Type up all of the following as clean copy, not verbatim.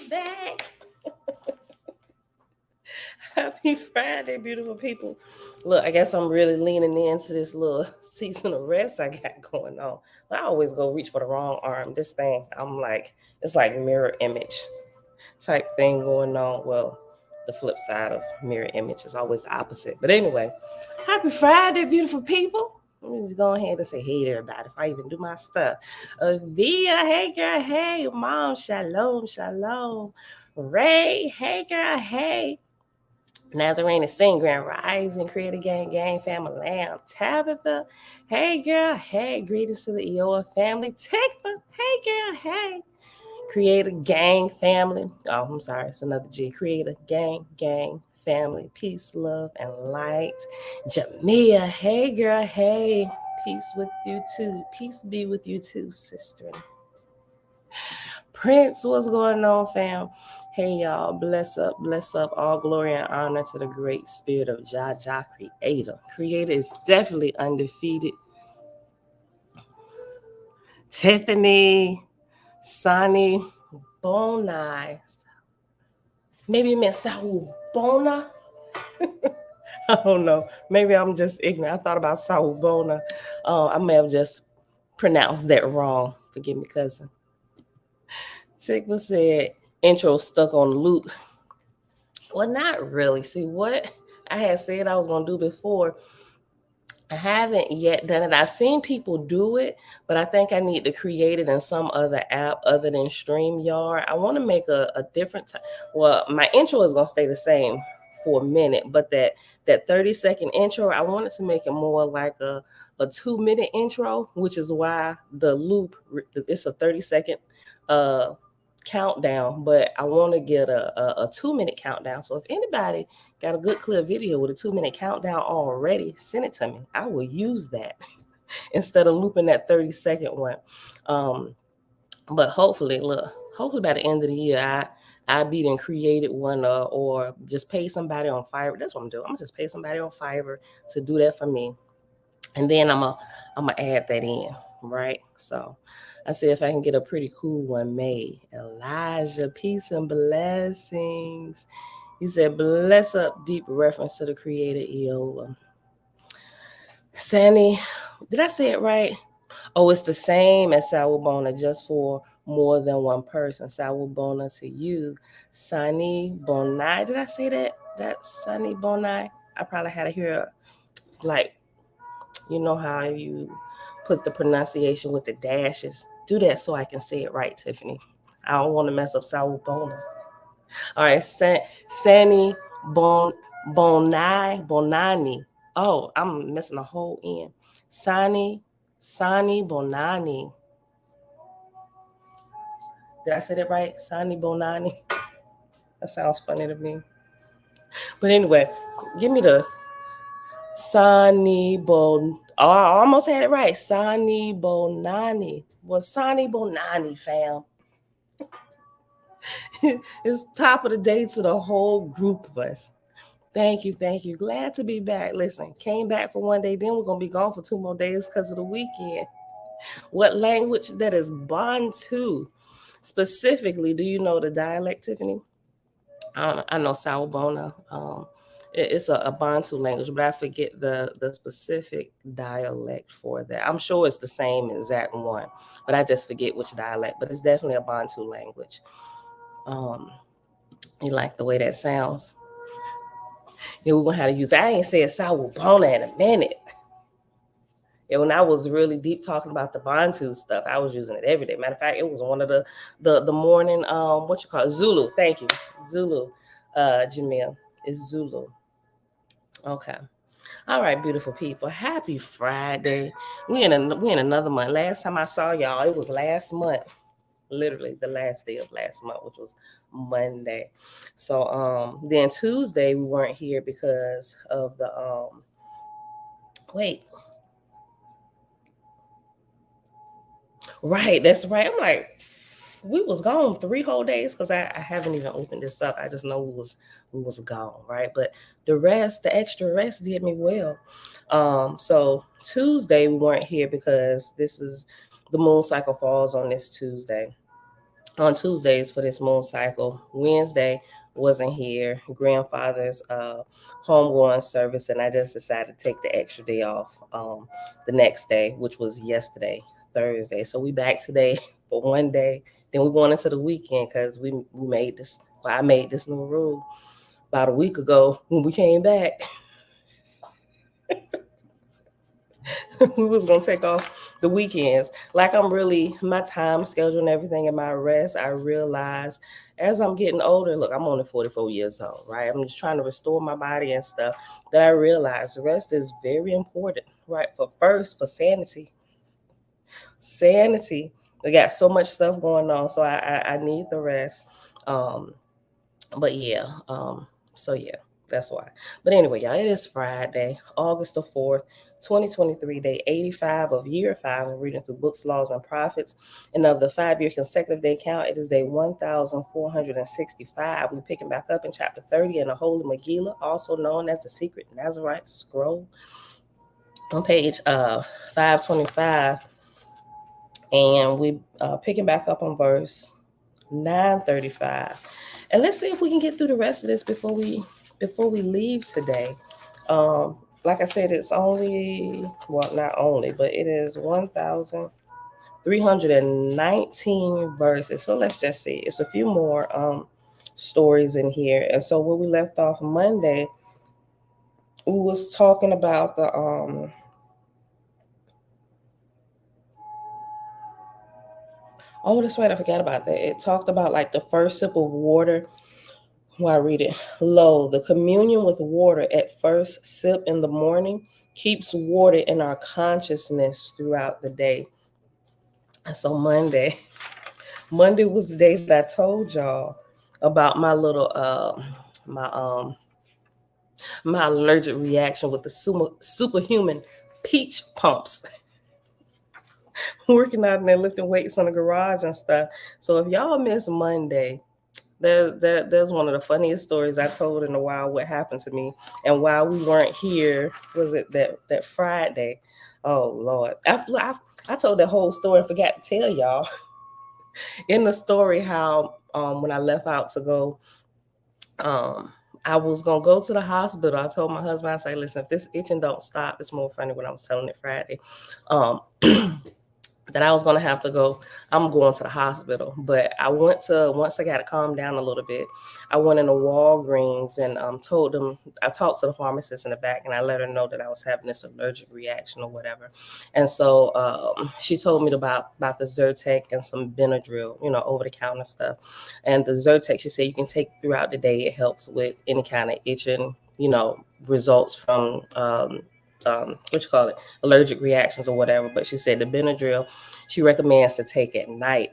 back. Happy Friday, beautiful people. Look, I guess I'm really leaning into this little season of rest I got going on. I always go reach for the wrong arm. This thing, I'm like, it's like mirror image type thing going on. Well, the flip side of mirror image is always the opposite. But anyway, happy Friday, beautiful people. Let me just go ahead and say hey to everybody if I even do my stuff. Via, hey girl, hey, mom, shalom, shalom. Ray, hey girl, hey. Nazarene is sing Grand Rising, Creator Gang, Family Lamb, Tabitha, hey girl, hey, greetings to the Eoa family, Tikva, hey girl, hey, Creator Gang family. Oh, I'm sorry, it's another G. Creator Gang family. Peace, love, and light. Jamia, hey girl, hey. Peace with you too. Peace be with you too, sister. Prince, what's going on, fam? Hey y'all, bless up, all glory and honor to the great spirit of Jah Creator. Creator is definitely undefeated. Tiffany, Sonny, Bonai. Maybe it meant Saul Bona. I don't know. Maybe I'm just ignorant. I thought about Saul Bona. I may have just pronounced that wrong. Forgive me, cousin. Sigma said, intro stuck on the loop. Well, not really. See, what I had said I was going to do before, I haven't yet done it. I've seen people do it, but I think I need to create it in some other app other than StreamYard. I want to make a different time. Well, my intro is going to stay the same for a minute, but that 30-second intro, I wanted to make it more like a 2-minute intro, which is why the loop, it's a 30-second countdown, but I want to get a 2-minute countdown. So if anybody got a good clear video with a 2-minute countdown already, send it to me. I will use that instead of looping that 30-second one. But hopefully by the end of the year, I be done created one or just pay somebody on Fiverr. That's what I'm doing. I'm gonna just pay somebody on Fiverr to do that for me, and then I'm gonna add that in, right? So I see if I can get a pretty cool one made. Elijah, peace and blessings. He said, bless up, deep reference to the creator Eola. Sandy, did I say it right? Oh, it's the same as Sawubona, just for more than one person. Sawubona to you. Sani Bonai. Did I say that? That's Sani Bonai. I probably had to hear, like, you know how you put the pronunciation with the dashes. Do that so I can say it right, Tiffany. I don't want to mess up Sawubona. All right, Sani Bonani. Oh, I'm missing a whole N. Sani Bonani. Did I say that right? Sani Bonani. That sounds funny to me. But anyway, give me the Sani Bon. Oh, I almost had it right. Sani Bonani. Well, Sani Bonani, fam. It's top of the day to the whole group of us. Thank you. Glad to be back. Listen, came back for one day, then we're going to be gone for 2 more days because of the weekend. What language? That is Bantu. Specifically, do you know the dialect, Tiffany? I know Sawubona. It's a Bantu language, but I forget the specific dialect for that. I'm sure it's the same exact one, but I just forget which dialect. But it's definitely a Bantu language. You like the way that sounds? Yeah, we're gonna have to use it. I ain't said Sawubona in a minute. And when I was really deep talking about the Bantu stuff, I was using it every day. Matter of fact, it was one of the morning what you call it? Zulu. Thank you, Zulu. Jamil, it's Zulu. Okay. All right, beautiful people. Happy Friday. We in another month. Last time I saw y'all, it was last month. Literally the last day of last month, which was Monday. So then Tuesday we weren't here because of the wait. Right, that's right. I'm like, we was gone 3 whole days because I haven't even opened this up. I just know we was gone, right? But the extra rest did me well. So Tuesday we weren't here because this is the moon cycle falls on this Tuesday. on Tuesdays for this moon cycle. Wednesday wasn't here. Grandfather's homegoing service, and I just decided to take the extra day off the next day, which was yesterday, Thursday. So we back today for one day. Then we're going into the weekend because we made this. Well, I made this new rule about a week ago when we came back. We was gonna take off the weekends. Like I'm really my time schedule and everything and my rest. I realize as I'm getting older, look, I'm only 44 years old, right? I'm just trying to restore my body and stuff. That I realize rest is very important, right? For sanity. Sanity. We got so much stuff going on, so I need the rest. Um, but yeah, so yeah, that's why. But anyway, y'all, it is Friday, August the 4th, 2023, day 85 of year 5 of reading through books, laws, and prophets. And of the 5-year consecutive day count, it is day 1465. We're picking back up in chapter 30 in the Holy Megillah, also known as the Secret Nazarite Scroll, on page 525. And we picking back up on verse 935. And let's see if we can get through the rest of this before we leave today. Like I said, it's only, well, not only, but it is 1,319 verses. So let's just see. It's a few more stories in here. And so where we left off Monday, we was talking about the oh, that's right, I forgot about that. It talked about like the first sip of water. Well, I read it. Lo, the communion with water at first sip in the morning keeps water in our consciousness throughout the day. And so Monday was the day that I told y'all about my little my my allergic reaction with the superhuman peach pumps. Working out and there lifting weights in the garage and stuff. So if y'all miss Monday, there's one of the funniest stories I told in a while what happened to me. And while we weren't here, was it that Friday? Oh Lord. I told that whole story and forgot to tell y'all in the story how when I left out to go, I was gonna go to the hospital. I told my husband, I say, listen, if this itching don't stop, it's more funny when I was telling it Friday. That I was going to have to go, I'm going to the hospital. But once I got to calm down a little bit, I went into Walgreens and told them, I talked to the pharmacist in the back and I let her know that I was having this allergic reaction or whatever. And so she told me about the Zyrtec and some Benadryl, over the counter stuff. And the Zyrtec, she said you can take throughout the day. It helps with any kind of itching, results from what you call it, allergic reactions or whatever. But she said the Benadryl she recommends to take at night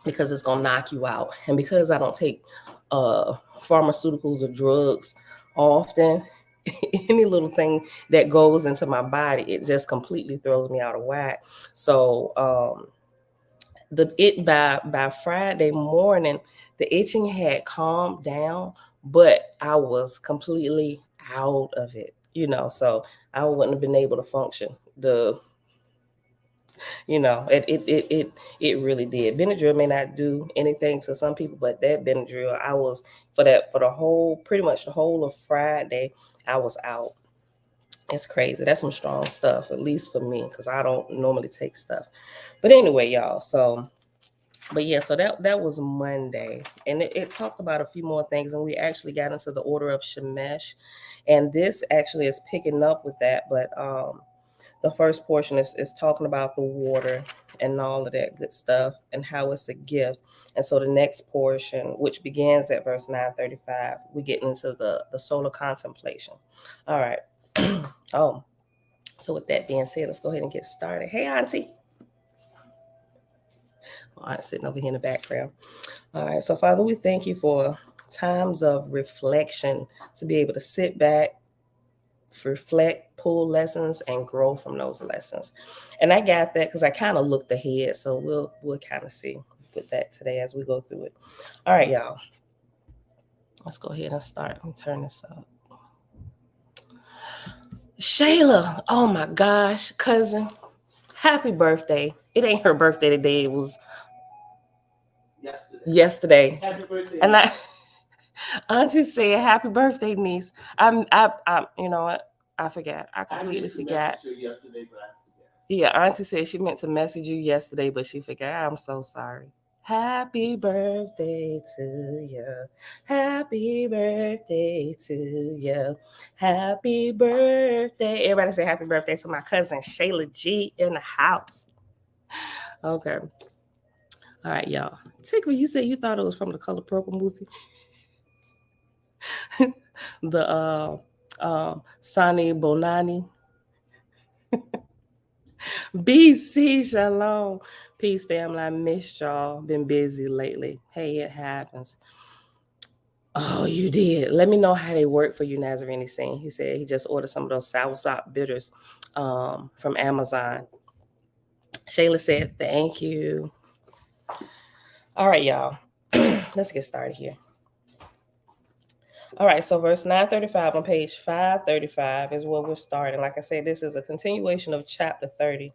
because it's gonna knock you out. And because I don't take pharmaceuticals or drugs often, any little thing that goes into my body, it just completely throws me out of whack. So by Friday morning, the itching had calmed down, but I was completely out of it, so I wouldn't have been able to function. It really did. Benadryl may not do anything to some people, but that Benadryl, I was for the whole, pretty much the whole of Friday, I was out. It's crazy. That's some strong stuff, at least for me, because I don't normally take stuff. But anyway, y'all. But yeah, so that was Monday, and it talked about a few more things, and we actually got into the order of Shemesh, and this actually is picking up with that. But the first portion is talking about the water and all of that good stuff and how it's a gift. And so the next portion, which begins at verse 935, we get into the solar contemplation. All right. Oh, so with that being said, let's go ahead and get started. Hey, Auntie. Aunt sitting over here in the background. All right. So, Father, we thank you for times of reflection to be able to sit back, reflect, pull lessons, and grow from those lessons. And I got that because I kind of looked ahead. So we'll kind of see with that today as we go through it. All right, y'all. Let's go ahead and start. Let me turn this up. Shayla, oh my gosh, cousin, happy birthday. It ain't her birthday today. It was yesterday. Happy birthday. And Auntie said, "Happy birthday, niece." You know what? I forgot. I completely forgot. Yesterday, but I forgot. Yeah, Auntie said she meant to message you yesterday, but she forgot. I'm so sorry. Happy birthday to you. Happy birthday to you. Happy birthday. Everybody say happy birthday to my cousin Shayla G in the house. Okay. All right, y'all. Tigger, you said you thought it was from the Color Purple movie. The Sani Bonani. BC Shalom. Peace, family. I missed y'all. Been busy lately. Hey, it happens. Oh, you did. Let me know how they work for you, Nazarene Singh. He said he just ordered some of those soursop bitters from Amazon. Shayla said, thank you. All right, y'all. Let's get started here. All right, so verse 935 on page 535 is where we're starting. Like I said, this is a continuation of chapter 30.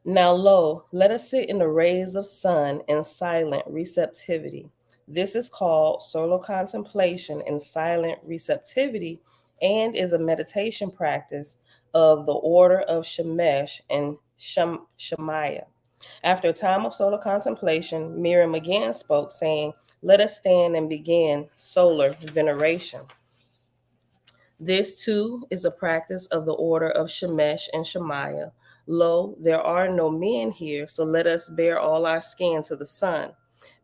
Now, lo, let us sit in the rays of sun in silent receptivity. This is called solo contemplation and silent receptivity, and is a meditation practice of the order of Shemesh and Shemaiah. After a time of solar contemplation, Miriam again spoke, saying, "Let us stand and begin solar veneration." This too is a practice of the order of Shemesh and Shemaiah. Lo, there are no men here, so let us bare all our skin to the sun.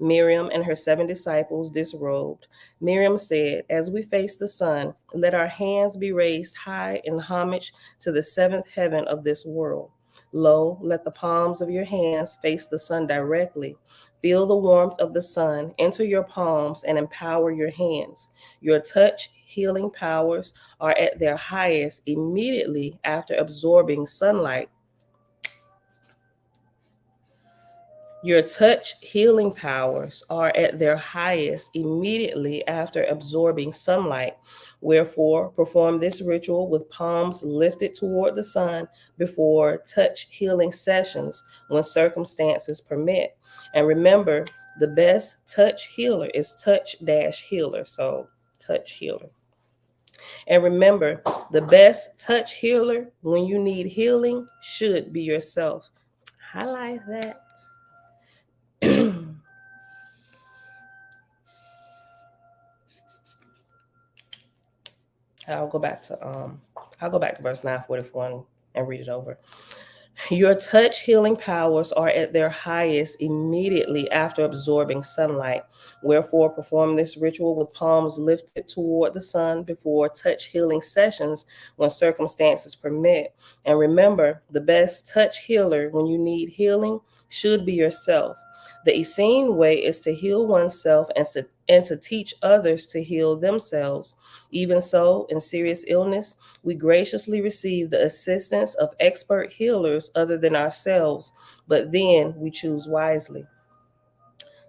Miriam and her 7 disciples disrobed. Miriam said, "As we face the sun, let our hands be raised high in homage to the 7th heaven of this world. Lo, let the palms of your hands face the sun directly. Feel the warmth of the sun enter your palms and empower your hands. Your touch healing powers are at their highest immediately after absorbing sunlight. Your touch healing powers are at their highest immediately after absorbing sunlight. Wherefore, perform this ritual with palms lifted toward the sun before touch healing sessions when circumstances permit. And remember, the best touch healer is touch healer. So, touch healer. And remember, the best touch healer when you need healing should be yourself. Highlight that. I'll go back to verse 941 and read it over. Your touch healing powers are at their highest immediately after absorbing sunlight. Wherefore, perform this ritual with palms lifted toward the sun before touch healing sessions when circumstances permit. And remember, the best touch healer when you need healing should be yourself. The Essene way is to heal oneself and to teach others to heal themselves. Even so, in serious illness, we graciously receive the assistance of expert healers other than ourselves, but then we choose wisely.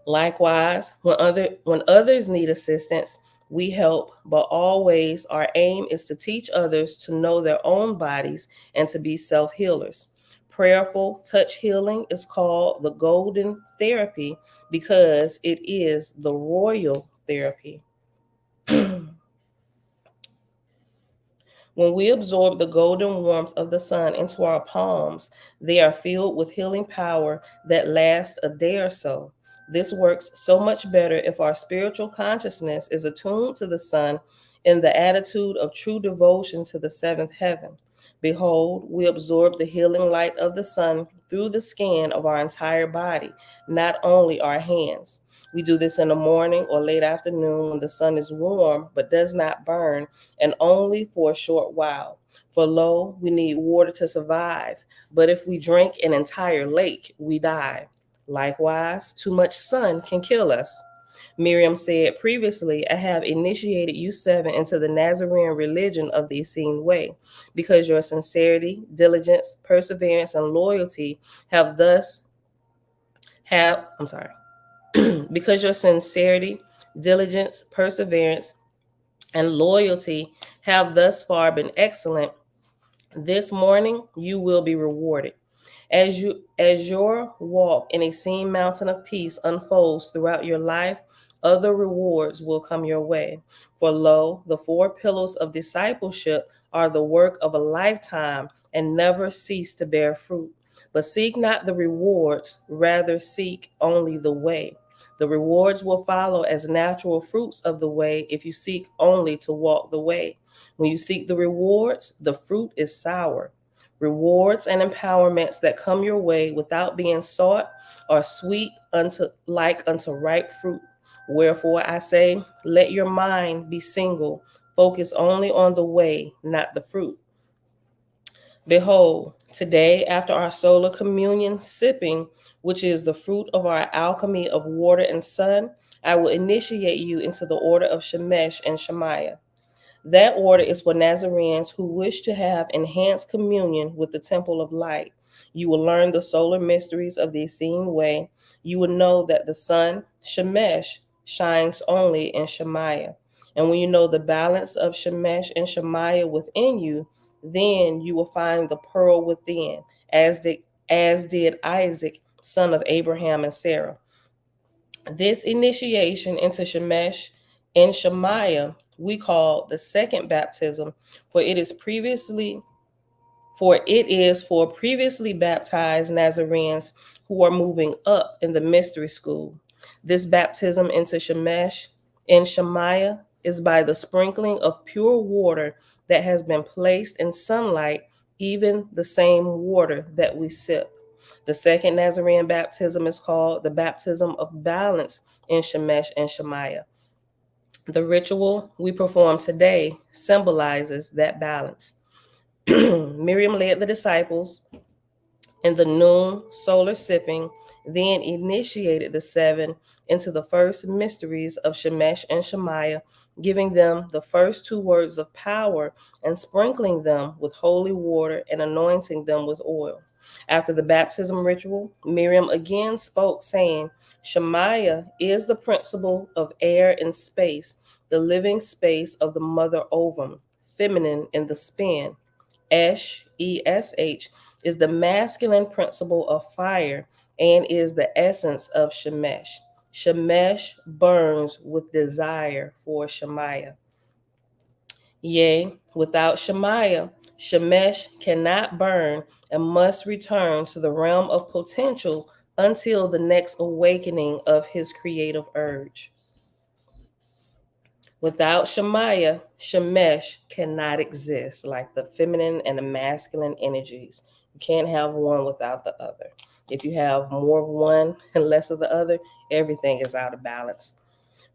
Likewise, when others need assistance, we help, but always our aim is to teach others to know their own bodies and to be self-healers. Prayerful touch healing is called the golden therapy because it is the royal therapy. When we absorb the golden warmth of the sun into our palms, they are filled with healing power that lasts a day or so. This works so much better if our spiritual consciousness is attuned to the sun in the attitude of true devotion to the 7th heaven. Behold, we absorb the healing light of the sun through the skin of our entire body, not only our hands. We do this in the morning or late afternoon when the sun is warm but does not burn, and only for a short while. For lo, we need water to survive, but if we drink an entire lake, we die. Likewise, too much sun can kill us. Miriam said previously, I have initiated you 7 into the Nazarene religion of the Essene way, because your sincerity, diligence, perseverance, and loyalty because your sincerity, diligence, perseverance, and loyalty have thus far been excellent, this morning you will be rewarded. As your walk in a seen mountain of peace unfolds throughout your life, other rewards will come your way. For lo, the four pillars of discipleship are the work of a lifetime and never cease to bear fruit. But seek not the rewards, rather seek only the way. The rewards will follow as natural fruits of the way if you seek only to walk the way. When you seek the rewards, the fruit is sour. Rewards and empowerments that come your way without being sought are sweet unto ripe fruit. Wherefore I say, let your mind be single, focus only on the way, not the fruit. Behold, today, after our solar communion sipping, which is the fruit of our alchemy of water and sun, I will initiate you into the order of Shemesh and Shemaiah. That order is for Nazarenes who wish to have enhanced communion with the temple of light. You will learn the solar mysteries of the Essene way. You will know that the sun, Shemesh, shines only in Shemaiah. And when you know the balance of Shemesh and Shemaiah within you, then you will find the pearl within, as did Isaac, son of Abraham and Sarah. This initiation into Shemesh and Shemaiah we call the second baptism, for it is for previously baptized Nazarenes who are moving up in the mystery school. This baptism into Shemesh and Shemaiah is by the sprinkling of pure water that has been placed in sunlight, even the same water that we sip. The second Nazarene baptism is called the baptism of balance in Shemesh and Shemaiah. The ritual we perform today symbolizes that balance. Miriam led the disciples in the noon solar sipping, then initiated the seven into the first mysteries of Shemesh and Shemaiah, giving them the first two words of power and sprinkling them with holy water and anointing them with oil. After the baptism ritual, Miriam again spoke, saying, Shemaiah is the principle of air and space, the living space of the mother ovum, feminine in the spin. Esh, is the masculine principle of fire and is the essence of Shemesh. Shemesh burns with desire for Shemaiah. Yea, without Shemaiah, Shemesh cannot burn and must return to the realm of potential until the next awakening of his creative urge. Without Shemaiah, Shemesh cannot exist, like the feminine and the masculine energies. You can't have one without the other. If you have more of one and less of the other, everything is out of balance.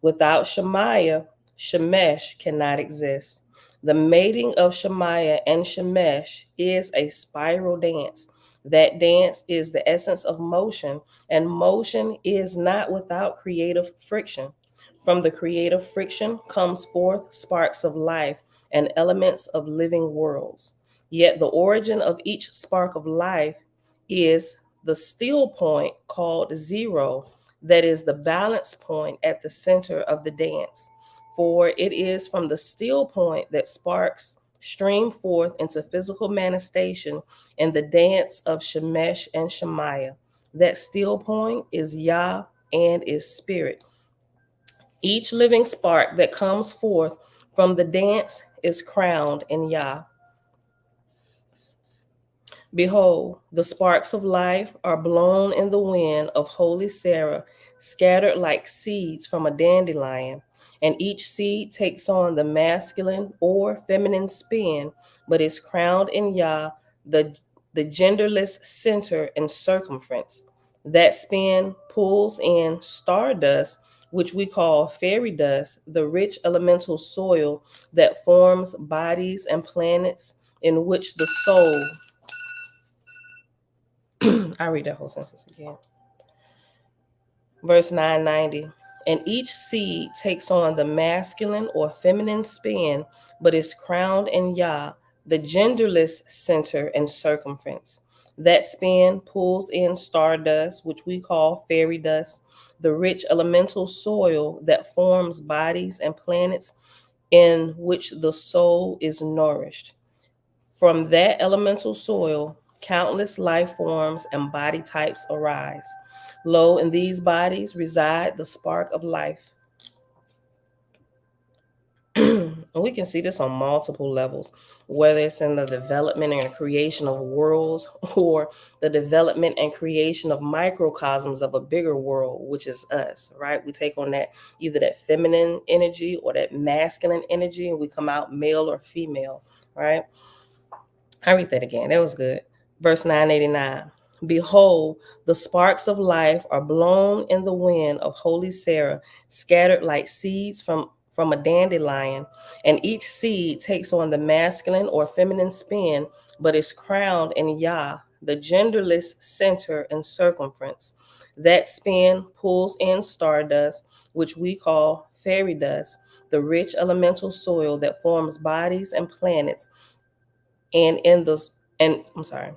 Without Shemaiah, Shemesh cannot exist. The mating of Shemaiah and Shemesh is a spiral dance. That dance is the essence of motion, and motion is not without creative friction. From the creative friction comes forth sparks of life and elements of living worlds. Yet the origin of each spark of life is the still point called zero, that is the balance point at the center of the dance. For it is from the still point that sparks stream forth into physical manifestation in the dance of Shemesh and Shemaiah. That still point is Yah and is spirit. Each living spark that comes forth from the dance is crowned in Yah. Behold, the sparks of life are blown in the wind of holy Sarah, scattered like seeds from a dandelion, and each seed takes on the masculine or feminine spin, but is crowned in Yah, the genderless center and circumference. That spin pulls in stardust, which we call fairy dust, the rich elemental soil that forms bodies and planets in which the soul I read that whole sentence again. Verse 990. And each seed takes on the masculine or feminine spin, but is crowned in Yah, the genderless center and circumference. That spin pulls in stardust, which we call fairy dust, the rich elemental soil that forms bodies and planets in which the soul is nourished. From that elemental soil countless life forms and body types arise. Lo, in these bodies reside the spark of life. And we can see this on multiple levels, whether it's in the development and creation of worlds or the development and creation of microcosms of a bigger world, which is us, right? We take on that either that feminine energy or that masculine energy, and we come out male or female, right? I read that again. That was good. Verse 989. Behold, the sparks of life are blown in the wind of holy Sarah, scattered like seeds from a dandelion, and each seed takes on the masculine or feminine spin, but is crowned in Yah, the genderless center and circumference. That spin pulls in stardust, which we call fairy dust, the rich elemental soil that forms bodies and planets, and in the and I'm sorry,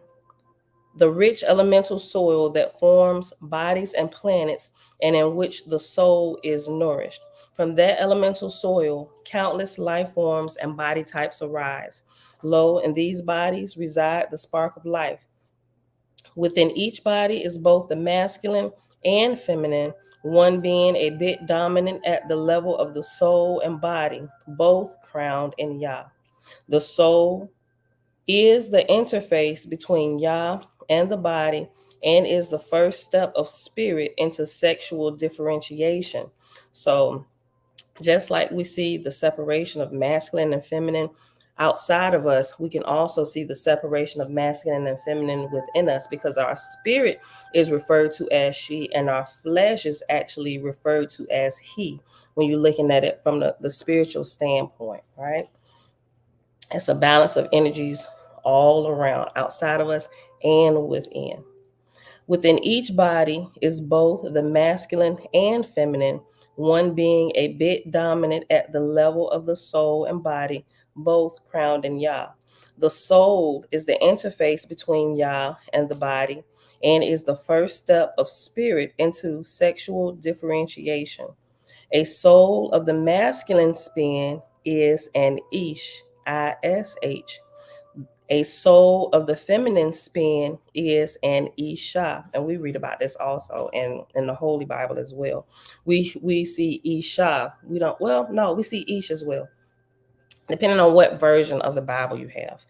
the rich elemental soil that forms bodies and planets, and in which the soul is nourished. From that elemental soil, countless life forms and body types arise. Lo, in these bodies reside the spark of life. Within each body is both the masculine and feminine, one being a bit dominant at the level of the soul and body, both crowned in Yah. The soul is the interface between Yah and the body and is the first step of spirit into sexual differentiation. So, just like we see the separation of masculine and feminine outside of us, we can also see the separation of masculine and feminine within us, because our spirit is referred to as she and our flesh is actually referred to as he when you're looking at it from the spiritual standpoint, right? It's a balance of energies all around, outside of us and within. Within each body is both the masculine and feminine, one being a bit dominant at the level of the soul and body, both crowned in Yah. The soul is the interface between Yah and the body and is the first step of spirit into sexual differentiation. A soul of the masculine spin is an ish, ish. A soul of the feminine spin is an isha, and we read about this also in the Holy Bible as well. We see isha. We don't. Well, no, we see ish as well, depending on what version of the Bible you have.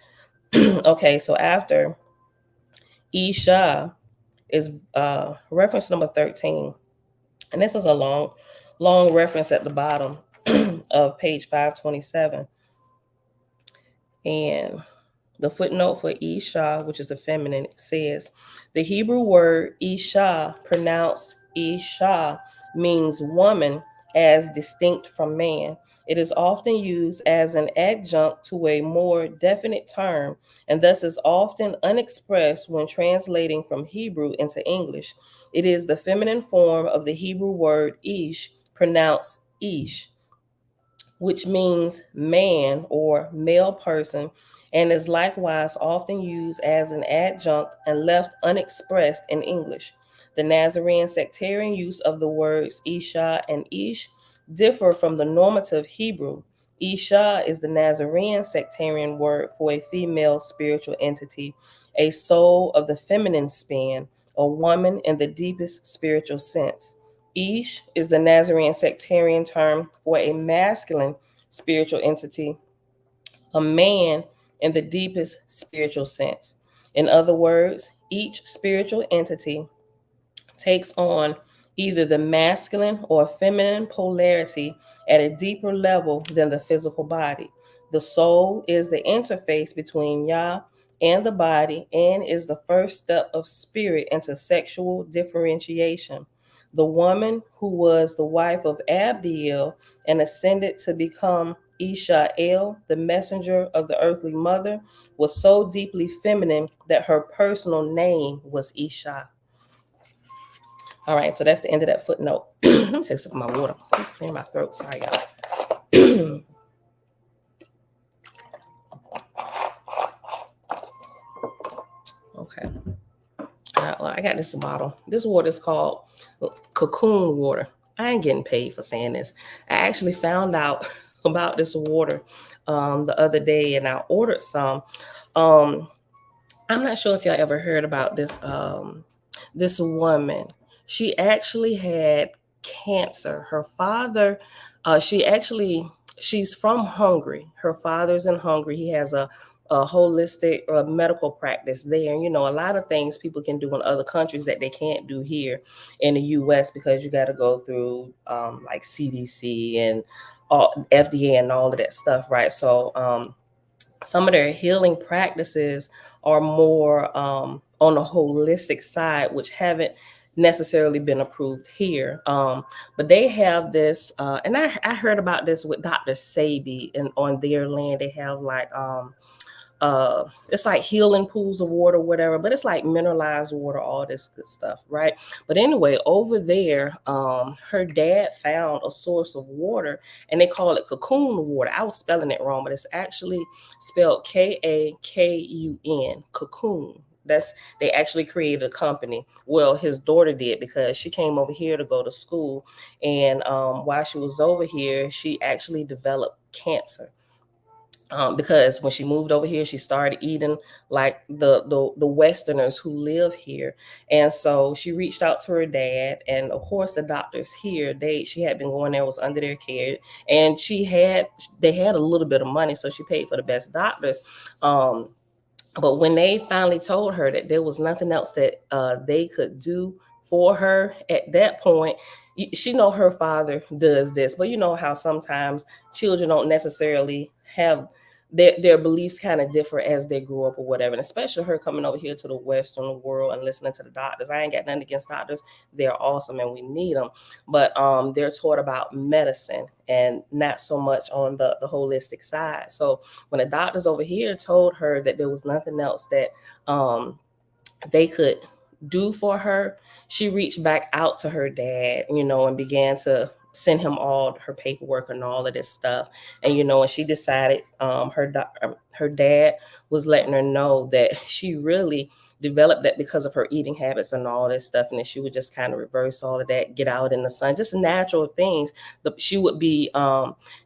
Okay, so after isha is reference number 13, and this is a long reference at the bottom of page 527, and the footnote for Isha, which is the feminine, says the Hebrew word Isha, pronounced Isha, means woman as distinct from man. It is often used as an adjunct to a more definite term, and thus is often unexpressed when translating from Hebrew into English. It is the feminine form of the Hebrew word Ish, pronounced Ish, which means man or male person, and is likewise often used as an adjunct and left unexpressed in English. The Nazarene sectarian use of the words Isha and Ish differ from the normative Hebrew. Isha is the Nazarene sectarian word for a female spiritual entity, a soul of the feminine span, a woman in the deepest spiritual sense. Ish is the Nazarene sectarian term for a masculine spiritual entity, a man in the deepest spiritual sense. In other words, each spiritual entity takes on either the masculine or feminine polarity at a deeper level than the physical body. The soul is the interface between Yah and the body and is the first step of spirit into sexual differentiation. The woman who was the wife of Abdiel and ascended to become Ishael, the messenger of the earthly mother, was so deeply feminine that her personal name was Isha. All right, so that's the end of that footnote. Let me take some of my water. Clear my throat. Sorry, y'all. Okay. Well, I got this bottle. This water is called Cacoon water. I ain't getting paid for saying this. I actually found out about this water the other day, and I ordered some. Um, I'm not sure if y'all ever heard about this this woman. She actually had cancer. Her father, she's from Hungary. Her father's in Hungary. He has a holistic medical practice there. You know, a lot of things people can do in other countries that they can't do here in the U.S. because you got to go through like CDC and FDA and all of that stuff, right? So some of their healing practices are more on the holistic side, which haven't necessarily been approved here. But they have this, and I heard about this with Dr. Sabi, and on their land they have like it's like healing pools of water, whatever, but it's like mineralized water, all this good stuff, right? But anyway, over there, her dad found a source of water, and they call it Cacoon water. I was spelling it wrong, but it's actually spelled Kakun, Cacoon. That's They actually created a company. Well, his daughter did, because she came over here to go to school, and while she was over here, she actually developed cancer, because when she moved over here, she started eating like the Westerners who live here, and so she reached out to her dad, and of course the doctors here, she had been going there, was under their care, and they had a little bit of money, so she paid for the best doctors. But when they finally told her that there was nothing else that they could do for her at that point, she know her father does this, but you know how sometimes children don't necessarily have their beliefs kind of differ as they grew up or whatever. And especially her coming over here to the Western world and listening to the doctors. I ain't got nothing against doctors. They're awesome and we need them. But they're taught about medicine and not so much on the holistic side. So when the doctors over here told her that there was nothing else that they could do for her, she reached back out to her dad, and began to send him all her paperwork and all of this stuff. And she decided, her dad was letting her know that she really developed that because of her eating habits and all this stuff, and that she would just kind of reverse all of that, get out in the sun, just natural things. She would be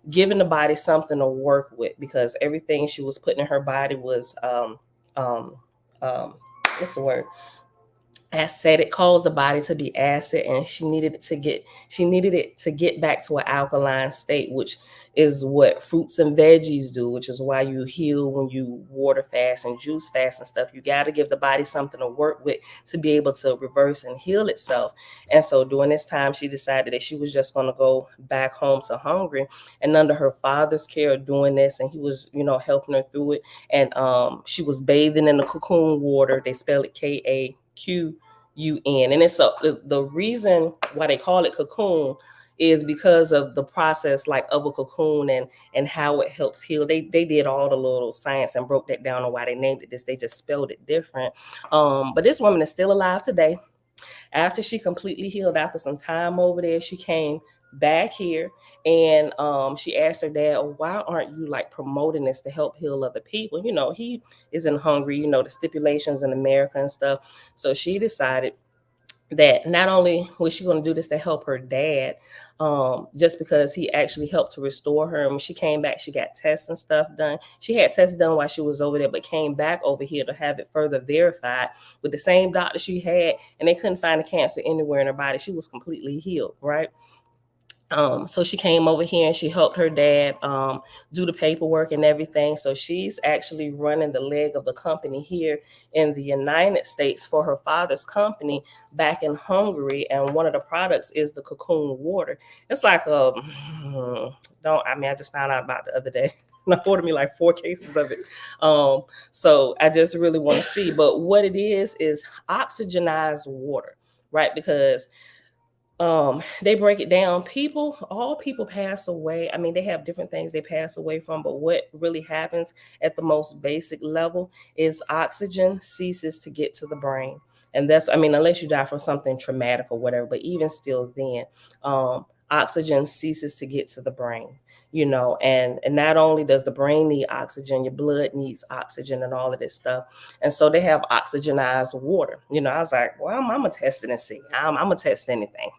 giving the body something to work with, because everything she was putting in her body was um, um, what's the word? Acid. It caused the body to be acid, and she needed it to get back to an alkaline state, which is what fruits and veggies do, which is why you heal when you water fast and juice fast and stuff. You got to give the body something to work with to be able to reverse and heal itself. And so during this time, she decided that she was just going to go back home to Hungary, and under her father's care doing this, and he was helping her through it. And she was bathing in the Cacoon water. They spell it Kaqun. And it's the reason why they call it Cacoon is because of the process, like, of a cocoon, and how it helps heal. They did all the little science and broke that down on why they named it this. They just spelled it different. But this woman is still alive today. After she completely healed, after some time over there, she came back here, and she asked her dad, "Oh, why aren't you like promoting this to help heal other people?" He is in Hungary, the stipulations in America and stuff. So she decided that not only was she going to do this to help her dad, just because he actually helped to restore her. And when she came back, she got tests and stuff done. She had tests done while she was over there, but came back over here to have it further verified with the same doctor she had, and they couldn't find a cancer anywhere in her body. She was completely healed, right? So she came over here and she helped her dad do the paperwork and everything. So she's actually running the leg of the company here in the United States for her father's company back in Hungary. And one of the products is the Cacoon water. It's like I just found out about it the other day. I ordered me like 4 cases of it. So I just really want to see. But what it is oxygenized water, right? Because they break it down. All people pass away. I mean, they have different things they pass away from, but what really happens at the most basic level is oxygen ceases to get to the brain. And unless you die from something traumatic or whatever, but even still then, oxygen ceases to get to the brain. And not only does the brain need oxygen, your blood needs oxygen and all of this stuff. And so they have oxygenized water. I was like, well, I'm gonna test it and see. I'm gonna test anything.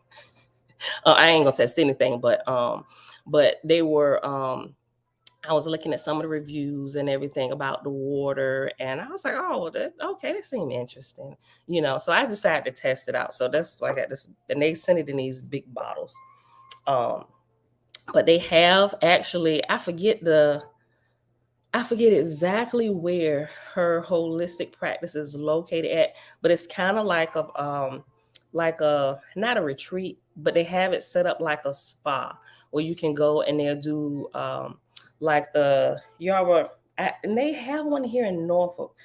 I ain't gonna test anything, but they were I was looking at some of the reviews and everything about the water, and I was like, oh, well, that seemed interesting, So I decided to test it out. So that's why I got this, and they sent it in these big bottles. But they have actually, I forget exactly where her holistic practice is located at, but it's kind of like a not a retreat, but they have it set up like a spa where you can go and they'll do like the and they have one here in Norfolk.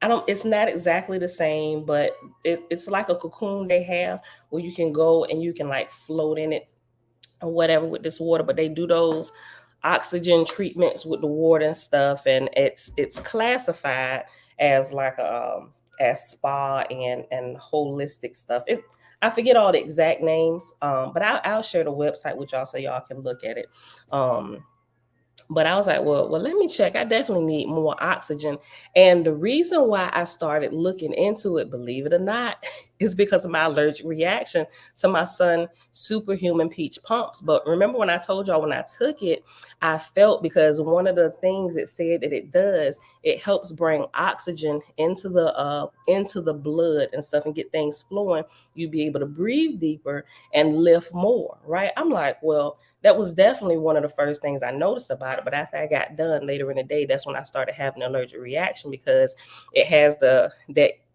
It's not exactly the same, but it's like a cocoon they have where you can go and you can like float in it or whatever with this water, but they do those oxygen treatments with the water and stuff, and it's classified as like as spa and holistic stuff. I forget all the exact names, but I'll share the website with y'all so y'all can look at it. But I was like, well, let me check. I definitely need more oxygen. And the reason why I started looking into it, believe it or not, is because of my allergic reaction to my son superhuman peach pumps. But remember when I told y'all when I took it, I felt, because one of the things it said that it does, it helps bring oxygen into the blood and stuff and get things flowing. You'd be able to breathe deeper and lift more, right? I'm like, well, that was definitely one of the first things I noticed about it. But after I got done later in the day, that's when I started having an allergic reaction, because it has that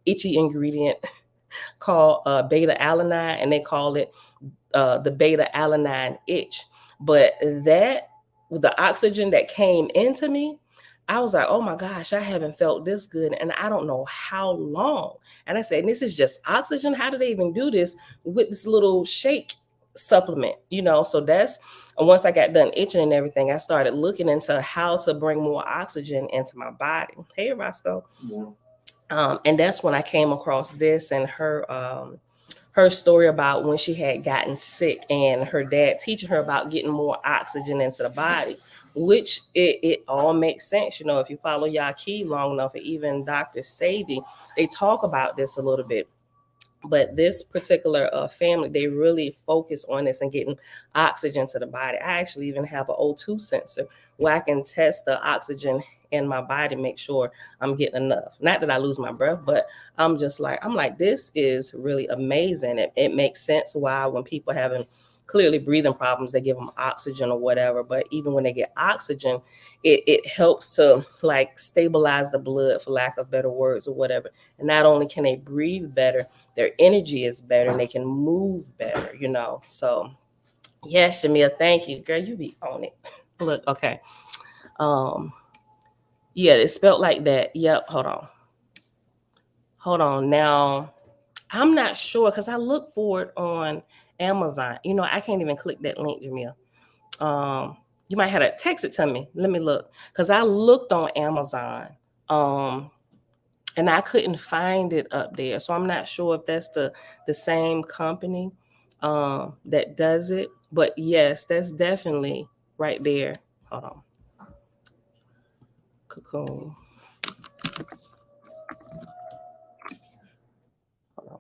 itchy ingredient called beta alanine, and they call it the beta alanine itch. But the oxygen that came into me, I was like, oh my gosh, I haven't felt this good and I don't know how long. And I said, this is just oxygen? How do they even do this with this little shake supplement? So that's, once I got done itching and everything, I started looking into how to bring more oxygen into my body. Hey, Roscoe. Yeah. And that's when I came across this and her story about when she had gotten sick and her dad teaching her about getting more oxygen into the body, which it all makes sense. If you follow Yaqui long enough, or even Dr. Sadie, they talk about this a little bit. But this particular family, they really focus on this and getting oxygen to the body. I actually even have an O2 sensor where I can test the oxygen in my body, make sure I'm getting enough. Not that I lose my breath, but I'm like, this is really amazing. It makes sense why when people having clearly breathing problems, they give them oxygen or whatever. But even when they get oxygen, it helps to like stabilize the blood, for lack of better words or whatever. And not only can they breathe better, their energy is better and they can move better, So yes, Jamia, thank you. Girl, you be on it. Look, okay. Yeah, it's spelled like that. Yep, hold on. Now, I'm not sure because I look for it on Amazon. I can't even click that link, Jamia. You might have to text it to me. Let me look, because I looked on Amazon, and I couldn't find it up there. So I'm not sure if that's the same company that does it. But yes, that's definitely right there. Hold on. Cocoon. Hold on.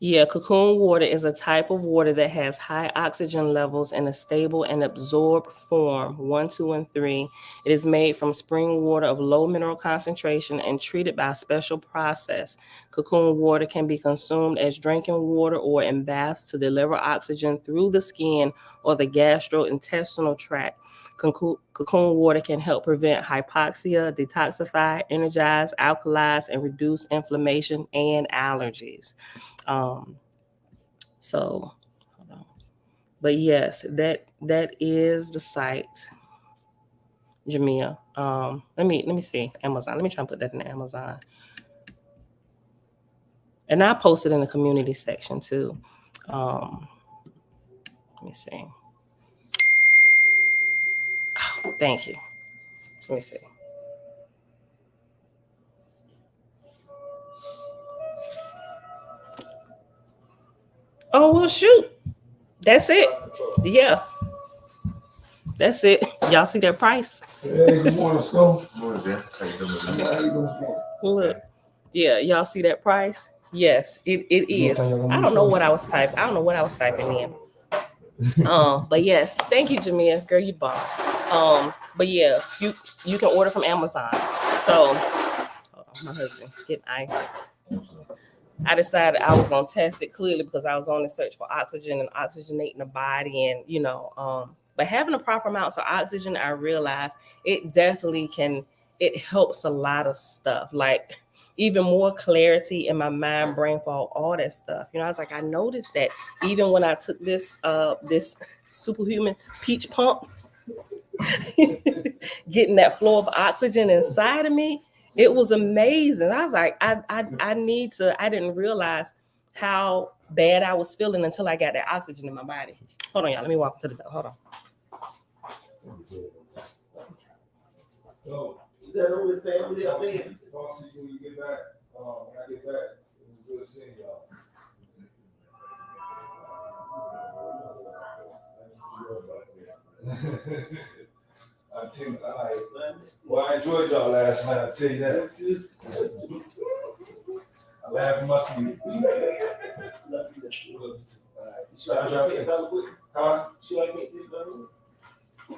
Yeah, Cocoon water is a type of water that has high oxygen levels in a stable and absorbed form, 1, 2, and 3. It is made from spring water of low mineral concentration and treated by a special process. Cocoon water can be consumed as drinking water or in baths to deliver oxygen through the skin or the gastrointestinal tract. Cocoon water can help prevent hypoxia, detoxify, energize, alkalize, and reduce inflammation and allergies. So, hold on. But yes, that is the site, Jamia. Let me see Amazon. Let me try and put that in Amazon, and I posted in the community section too. Let me see. Oh, thank you. Let me see. Oh well, shoot. That's it. Yeah. That's it. Y'all see that price? Hey, good morning, Scott. Look. Yeah, y'all see that price? Yes, it is. I don't know what I was typing. I don't know what I was typing in. But yes, thank you, Jamia. Girl, you bomb. But yeah, you can order from Amazon. So my husband getting ice. I decided I was gonna test it clearly because I was on the search for oxygen and oxygenating the body, and but having the proper amounts of oxygen, I realized it definitely can. It helps a lot of stuff, like even more clarity in my mind, brain fog, all that stuff. I was like, I noticed that even when I took this superhuman peach pump, getting that flow of oxygen inside of me, it was amazing. I was like, I need to. I didn't realize how bad I was feeling until I got that oxygen in my body. Hold on, y'all. Let me walk to the door. Hold on. So, is that over the family up there? I'll see you when you get back. When I get back, it was good seeing y'all. I enjoyed y'all last night. I tell you that. I laughed in my sleep. Huh?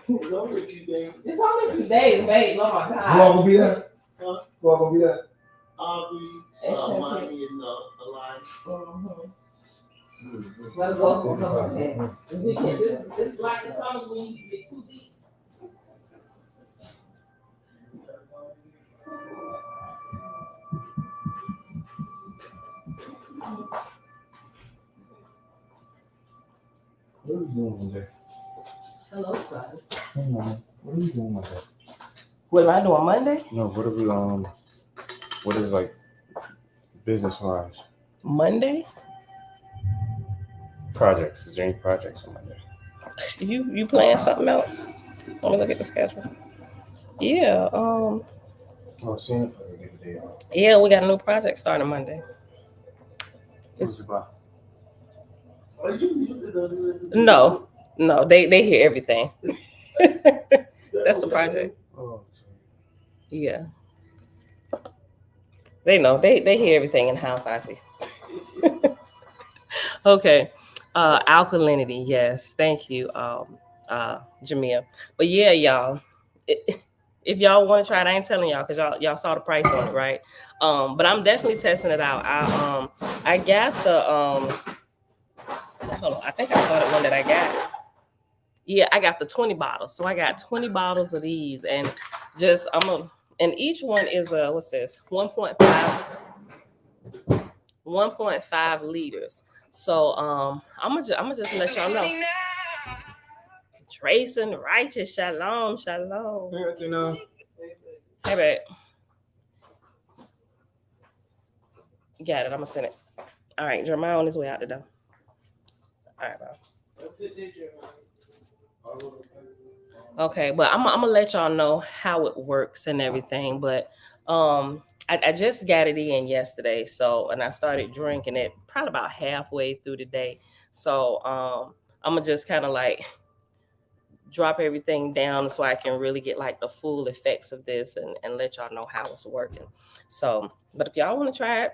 It's only a few days. It's only a few days, babe. Oh my God. Who all gonna be there? Huh? Who all gonna be there? Aubrey, Mommy, and Elias. Let's go for a couple of days. This is like the summer when you used to get 2 weeks. What are you doing today? Hello, son. What are you doing with that? What am I doing Monday? No, what are we what is like business wise? Monday? Projects. Is there any projects on Monday? You playing something else? Let me look at the schedule. Yeah. Seeing if I can get a day off. Yeah, we got a new project starting Monday. What's it about? No, they hear everything. That's the project. Oh, yeah. They know. They hear everything in house, Auntie. Okay. Alkalinity, yes. Thank you, Jamia. But yeah, y'all. If y'all want to try it, I ain't telling y'all because y'all saw the price on it, right? But I'm definitely testing it out. I got the hold on, I think I saw the one that I got. Yeah, I got the 20 bottles. So I got 20 bottles of these, and and each one is what's this? 1.5 liters. So I'm gonna just let y'all know. Trace and righteous, shalom. Hey, babe. Got it. I'm gonna send it. All right, Jeremiah on his way out the door. All right, bro. Okay, but I'm gonna let y'all know how it works and everything. But I just got it in yesterday, and I started drinking it probably about halfway through the day. So I'm gonna just kind of like drop everything down so I can really get like the full effects of this and let y'all know how it's working. So, but if y'all want to try it,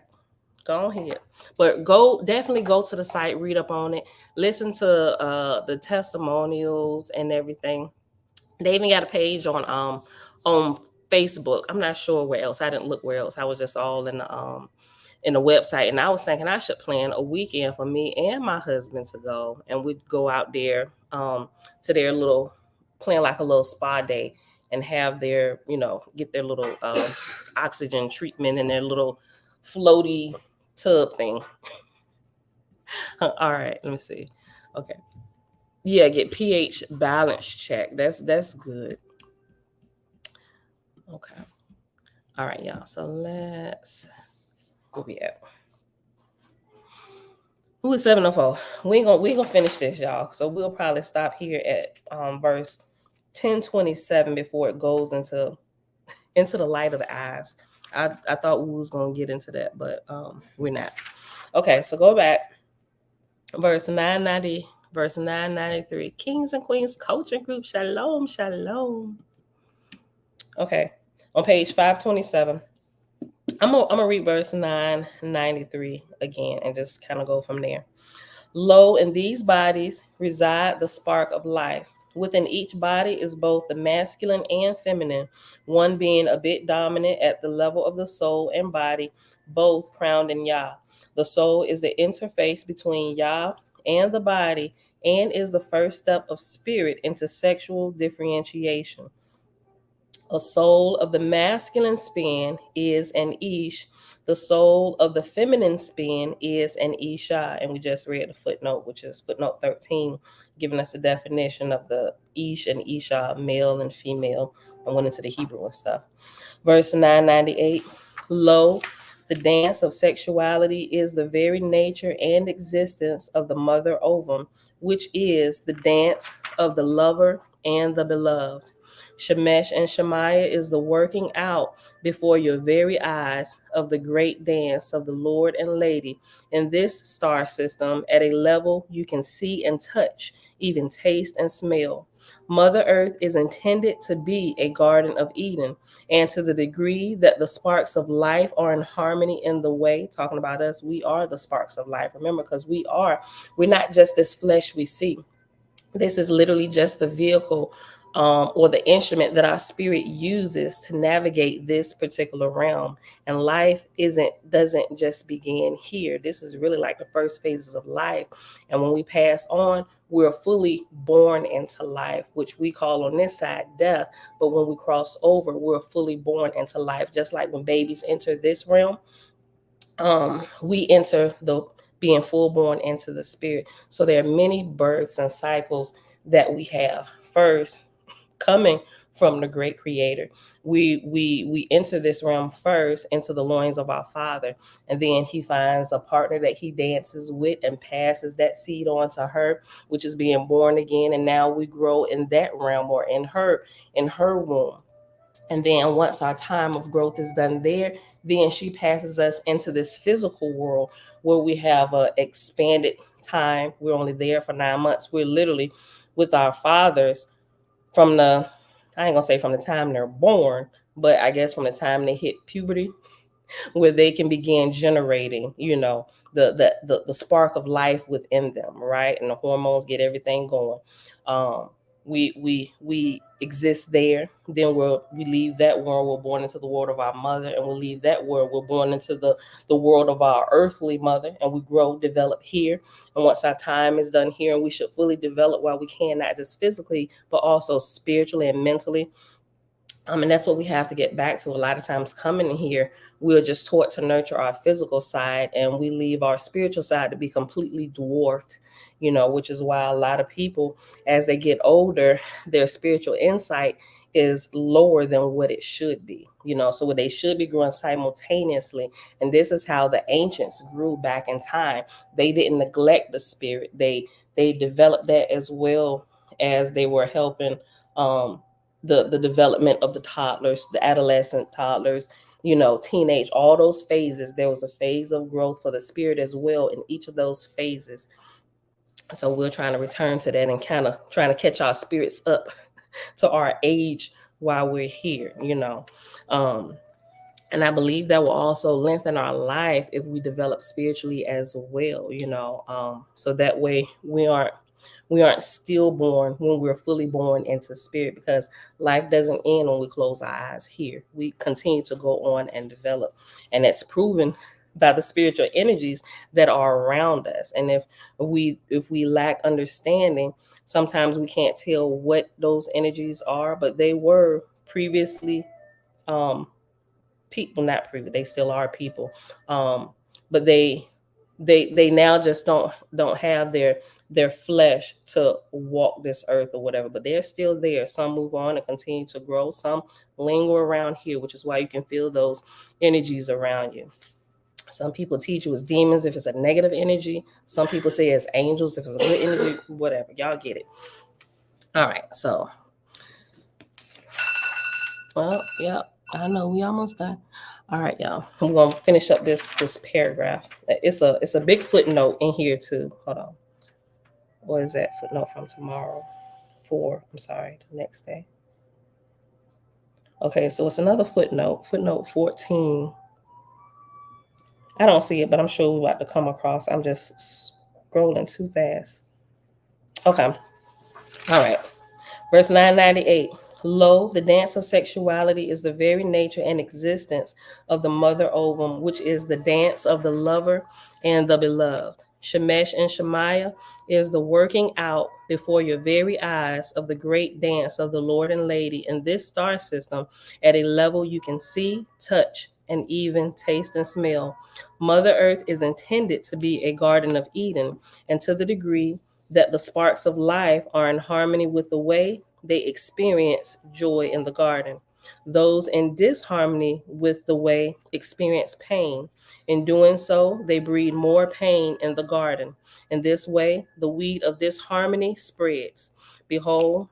go ahead. But definitely go to the site, read up on it, listen to the testimonials and everything. They even got a page on Facebook. I'm not sure where else. I didn't look where else. I was just all in the website, and I was thinking I should plan a weekend for me and my husband to go, and we'd go out there to their little, plan like a little spa day, and have their, get their little oxygen treatment in their little floaty tub thing. All right, let me see. Okay, yeah, get pH balance check. That's good. Okay. All right, y'all. So let's where we at? Who is 704? We gonna finish this, y'all. So we'll probably stop here at verse 1027 before it goes into the light of the eyes. I thought we was gonna get into that, but we're not. Okay, so go back. Verse 990, verse 993. Kings and Queens Coaching Group. Shalom, shalom. Okay, on page 527. I'm gonna read verse 993 again and just kind of go from there. Lo, in these bodies reside the spark of life. Within each body is both the masculine and feminine, one being a bit dominant at the level of the soul and body, both crowned in Yah. The soul is the interface between Yah and the body and is the first step of spirit into sexual differentiation. A soul of the masculine spin is an Ish. The soul of the feminine spin is an Isha. And we just read the footnote, which is footnote 13, giving us a definition of the Ish and Isha, male and female. I went into the Hebrew and stuff. Verse 998, lo, the dance of sexuality is the very nature and existence of the mother ovum, which is the dance of the lover and the beloved. Shemesh and Shemaiah is the working out before your very eyes of the great dance of the Lord and Lady in this star system at a level you can see and touch, even taste and smell. Mother Earth is intended to be a Garden of Eden, and to the degree that the sparks of life are in harmony in the way, talking about us, we are the sparks of life. Remember, because we're not just this flesh we see. This is literally just the vehicle or the instrument that our spirit uses to navigate this particular realm. And life doesn't just begin here. This is really like the first phases of life. And when we pass on, we're fully born into life, which we call on this side death. But when we cross over, we're fully born into life. Just like when babies enter this realm, we enter the being full born into the spirit. So there are many births and cycles that we have. First, coming from the great creator, we enter this realm first into the loins of our father, and then he finds a partner that he dances with and passes that seed on to her, which is being born again. And now we grow in that realm, or in her womb. And then once our time of growth is done there, then she passes us into this physical world where we have a expanded time. We're only there for 9 months. We're literally with our fathers from I ain't gonna say from the time they're born, but I guess from the time they hit puberty, where they can begin generating, the spark of life within them, right? And the hormones get everything going. Um, we exist there. Then we leave that world. We're born into the world of our mother, and we leave that world. We're born into the world of our earthly mother, and we grow, develop here. And once our time is done here, and we should fully develop while we can, not just physically, but also spiritually and mentally. And that's what we have to get back to. A lot of times coming in here, we're just taught to nurture our physical side, and we leave our spiritual side to be completely dwarfed, which is why a lot of people, as they get older, their spiritual insight is lower than what it should be, so what they should be growing simultaneously. And this is how the ancients grew back in time. They didn't neglect the spirit. They developed that as well as they were helping the development of the toddlers, the adolescent toddlers, teenage, all those phases. There was a phase of growth for the spirit as well in each of those phases. So we're trying to return to that and kind of trying to catch our spirits up to our age while we're here, and I believe that will also lengthen our life if we develop spiritually as well, so that way we aren't stillborn when we're fully born into spirit, because life doesn't end when we close our eyes here. We continue to go on and develop, and it's proven by the spiritual energies that are around us. And if we lack understanding, sometimes we can't tell what those energies are, but they were previously people, not previous, they still are people, but they now just don't have their flesh to walk this earth or whatever, but they're still there. Some move on and continue to grow, some linger around here, which is why you can feel those energies around you. Some people teach you it's demons if it's a negative energy. Some people say it's angels if it's a good energy, whatever. Y'all get it. All right, so well, yeah, I know we almost done. All right, y'all. I'm gonna finish up this paragraph. It's a big footnote in here too. Hold on. What is that footnote from tomorrow? I'm sorry, the next day. Okay, so it's another footnote, footnote 14. I don't see it, but I'm sure we're about to come across. I'm just scrolling too fast. Okay. All right. Verse 998. Lo, the dance of sexuality is the very nature and existence of the mother ovum, which is the dance of the lover and the beloved. Shemesh and Shemaiah is the working out before your very eyes of the great dance of the Lord and Lady in this star system at a level you can see, touch, and even taste and smell. Mother Earth is intended to be a Garden of Eden, and to the degree that the sparks of life are in harmony with the way they experience joy in the garden. Those in disharmony with the way experience pain. In doing so, they breed more pain in the garden. In this way, the weed of disharmony spreads. Behold,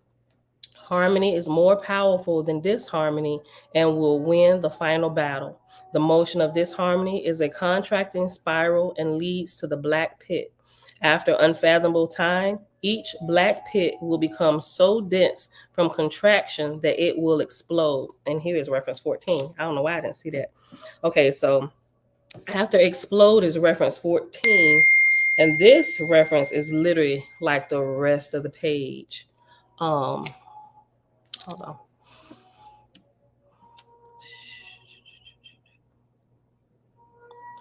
harmony is more powerful than disharmony and will win the final battle. The motion of disharmony is a contracting spiral and leads to the black pit. After unfathomable time, each black pit will become so dense from contraction that it will explode. And here is reference 14. I don't know why I didn't see that. Okay, so after explode is reference 14. And this reference is literally like the rest of the page. Hold on.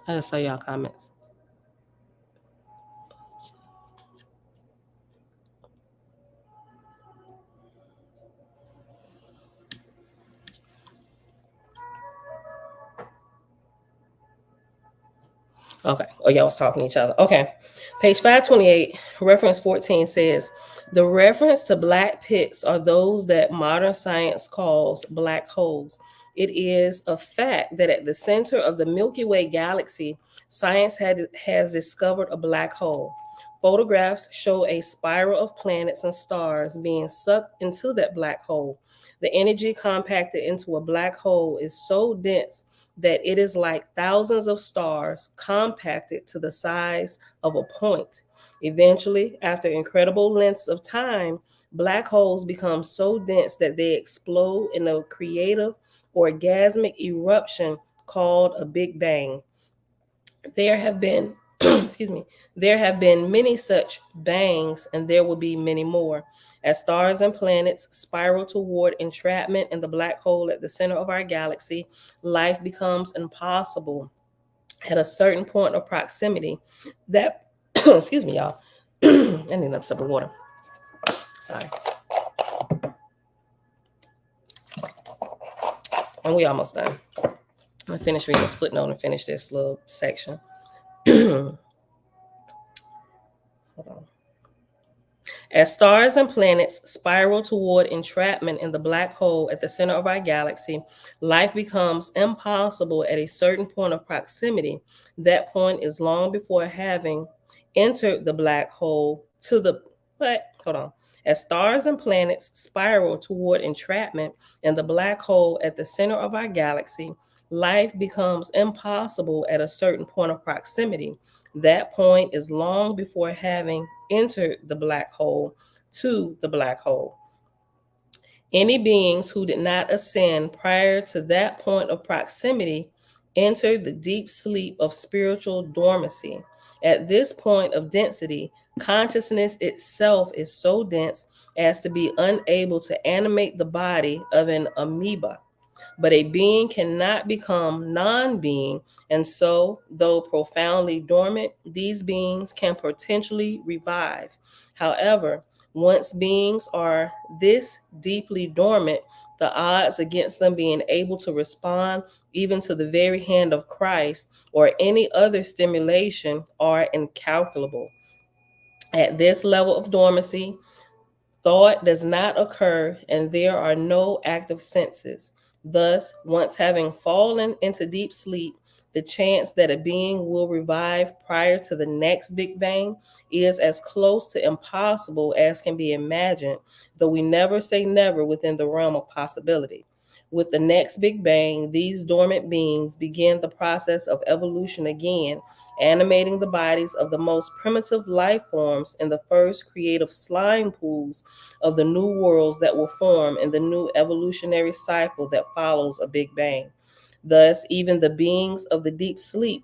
I just saw y'all comments. Okay. Oh, y'all was talking to each other. Okay. Page 528, reference 14 says, the reference to black pits are those that modern science calls black holes. It is a fact that at the center of the Milky Way galaxy, science has discovered a black hole. Photographs show a spiral of planets and stars being sucked into that black hole. The energy compacted into a black hole is so dense that it is like thousands of stars compacted to the size of a point. Eventually, after incredible lengths of time, black holes become so dense that they explode in a creative orgasmic eruption called a Big Bang. There have been there have been many such bangs, and there will be many more. As stars and planets spiral toward entrapment in the black hole at the center of our galaxy, life becomes impossible at a certain point of proximity. That excuse me, y'all. I need another sip of water. Sorry. And we almost done. I'm gonna finish reading this footnote and finish this little section. Hold on. As stars and planets spiral toward entrapment in the black hole at the center of our galaxy, life becomes impossible at a certain point of proximity. That point is long before having entered the black hole to the what? Hold on. As stars and planets spiral toward entrapment in the black hole at the center of our galaxy, life becomes impossible at a certain point of proximity. That point is long before having entered the black hole to the black hole. Any beings who did not ascend prior to that point of proximity entered the deep sleep of spiritual dormancy. At this point of density, consciousness itself is so dense as to be unable to animate the body of an amoeba. But a being cannot become non-being, and so, though profoundly dormant, these beings can potentially revive. However, once beings are this deeply dormant, the odds against them being able to respond even to the very hand of Christ or any other stimulation are incalculable. At this level of dormancy, thought does not occur, and there are no active senses. Thus, once having fallen into deep sleep, the chance that a being will revive prior to the next Big Bang is as close to impossible as can be imagined, though we never say never within the realm of possibility. With the next Big Bang, these dormant beings begin the process of evolution again, animating the bodies of the most primitive life forms in the first creative slime pools of the new worlds that will form in the new evolutionary cycle that follows a Big Bang. Thus, even the beings of the deep sleep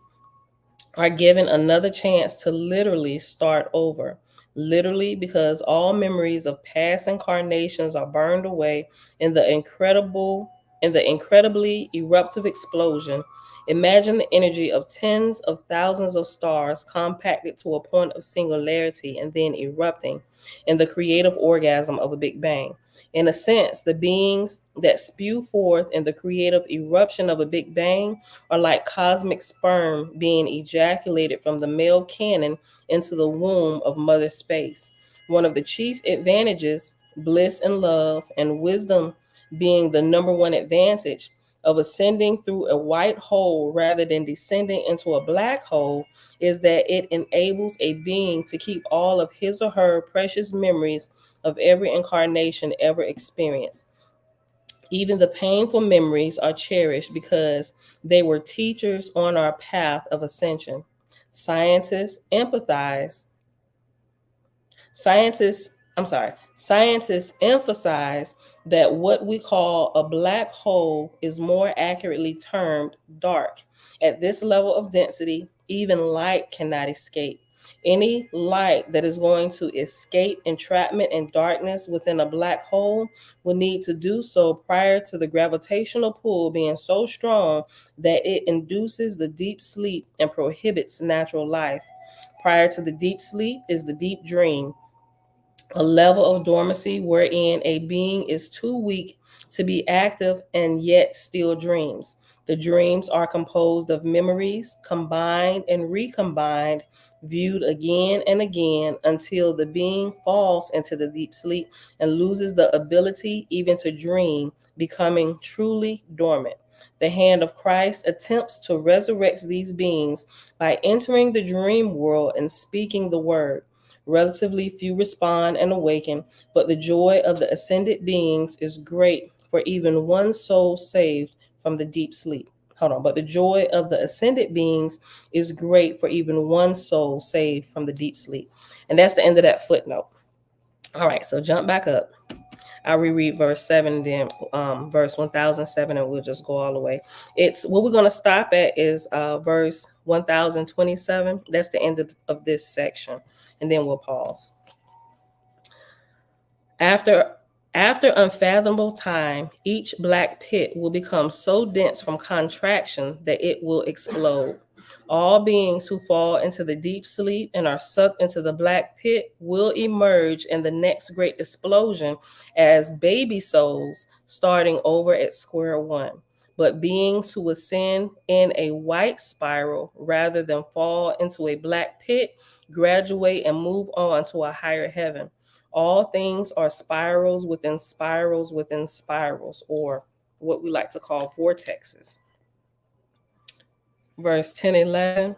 are given another chance to literally start over. Literally, because all memories of past incarnations are burned away in the incredibly eruptive explosion. Imagine the energy of tens of thousands of stars compacted to a point of singularity and then erupting in the creative orgasm of a Big Bang. In a sense, the beings that spew forth in the creative eruption of a Big Bang are like cosmic sperm being ejaculated from the male cannon into the womb of Mother Space. One of the chief advantages, bliss and love and wisdom being the number one advantage of ascending through a white hole rather than descending into a black hole, is that it enables a being to keep all of his or her precious memories of every incarnation ever experienced. Even the painful memories are cherished because they were teachers on our path of ascension. Scientists empathize Scientists, scientists emphasize that what we call a black hole is more accurately termed dark. At this level of density, even light cannot escape. Any light that is going to escape entrapment and darkness within a black hole will need to do so prior to the gravitational pull being so strong that it induces the deep sleep and prohibits natural life. Prior to the deep sleep is the deep dream, a level of dormancy wherein a being is too weak to be active and yet still dreams. The dreams are composed of memories, combined and recombined, viewed again and again until the being falls into the deep sleep and loses the ability even to dream, becoming truly dormant. The hand of Christ attempts to resurrect these beings by entering the dream world and speaking the word. Relatively few respond and awaken, but the joy of the ascended beings is great for even one soul saved from the deep sleep. Hold on, but the joy of the ascended beings is great for even one soul saved from the deep sleep. And that's the end of that footnote. All right, so jump back up. I'll reread verse 7 and then verse 1007, and we'll just go all the way. It's what we're going to stop at is verse 1027. That's the end of this section, and then we'll pause. After unfathomable time, each black pit will become so dense from contraction that it will explode. All beings who fall into the deep sleep and are sucked into the black pit will emerge in the next great explosion as baby souls starting over at square one. But beings who ascend in a white spiral rather than fall into a black pit graduate and move on to a higher heaven. All things are spirals within spirals within spirals, or what we like to call vortexes. Verse 10:11.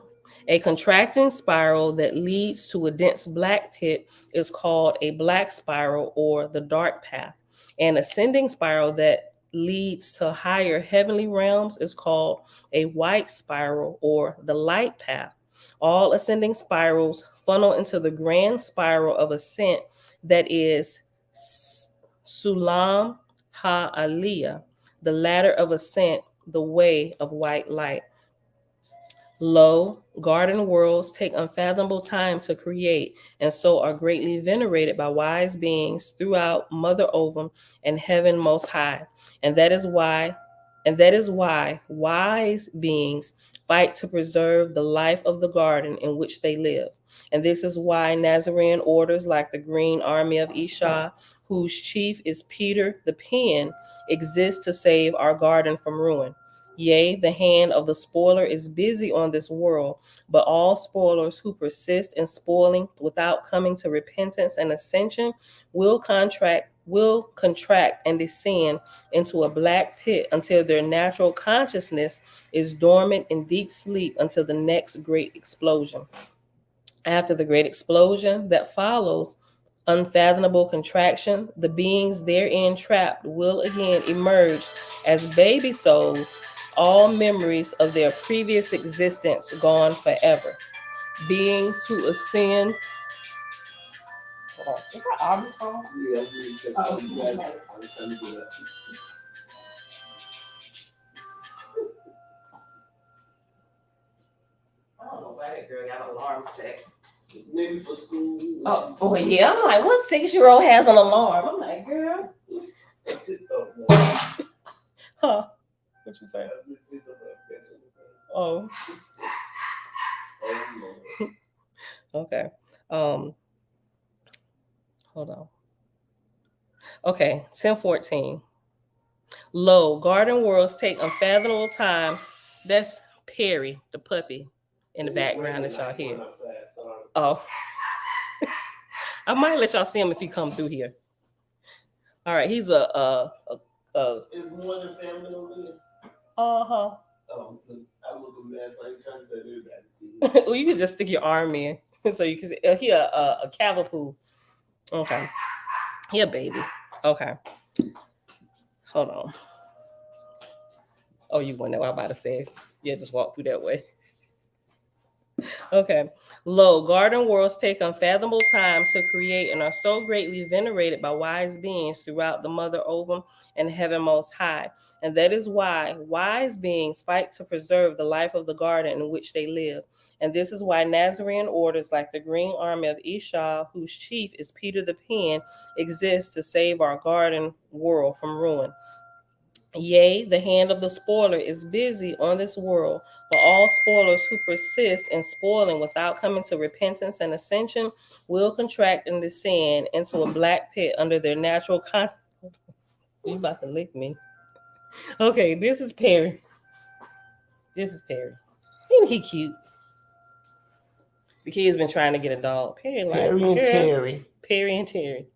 A contracting spiral that leads to a dense black pit is called a black spiral or the dark path. An ascending spiral that leads to higher heavenly realms is called a white spiral or the light path. All ascending spirals funnel into the grand spiral of ascent that is Sulam Ha-Aliyah, the ladder of ascent, the way of white light. Lo, garden worlds take unfathomable time to create, and so are greatly venerated by wise beings throughout Mother Ovum and Heaven Most High. And that is why wise beings fight to preserve the life of the garden in which they live. And this is why Nazarene orders like the Green Army of Isha, whose chief is Peter the Pen, exist to save our garden from ruin. Yea, the hand of the spoiler is busy on this world, but all spoilers who persist in spoiling without coming to repentance and ascension will contract and descend into a black pit until their natural consciousness is dormant in deep sleep until the next great explosion. After the great explosion that follows unfathomable contraction, the beings therein trapped will again emerge as baby souls, all memories of their previous existence gone forever. Beings who ascend. Hold on. Is that Aubrey's phone? Yeah, okay. I don't know why girl got an alarm set. Maybe for school. Oh, yeah. I'm like, what 6-year-old has an alarm? I'm like, girl. Huh? What you say? Oh. Okay. Hold on. Okay, 10:14. Lo, garden worlds take unfathomable time. That's Perry, the puppy, in the background that y'all hear. Oh. I might let y'all see him if he come through here. All right, he's Is more than family over here? Uh-huh. Oh, because I look a mess. I ain't trying to let everybody see. Well, you can just stick your arm in so you can see. He a cavapoo. Okay. He a baby. Okay. Hold on. Oh, you went there. I'm about to say. Yeah, just walk through that way. Okay. Lo, garden worlds take unfathomable time to create and are so greatly venerated by wise beings throughout the mother ovum and heaven most high. And that is why wise beings fight to preserve the life of the garden in which they live. And this is why Nazarene orders like the Green Army of Esau, whose chief is Peter the Pen, exist to save our garden world from ruin. Yea, the hand of the spoiler is busy on this world, but all spoilers who persist in spoiling without coming to repentance and ascension will contract and descend into a black pit under their natural You about to lick me. Okay, this is Perry. This is Perry. Ain't he cute? The kid's been trying to get a dog. Perry and Terry. Perry and Terry.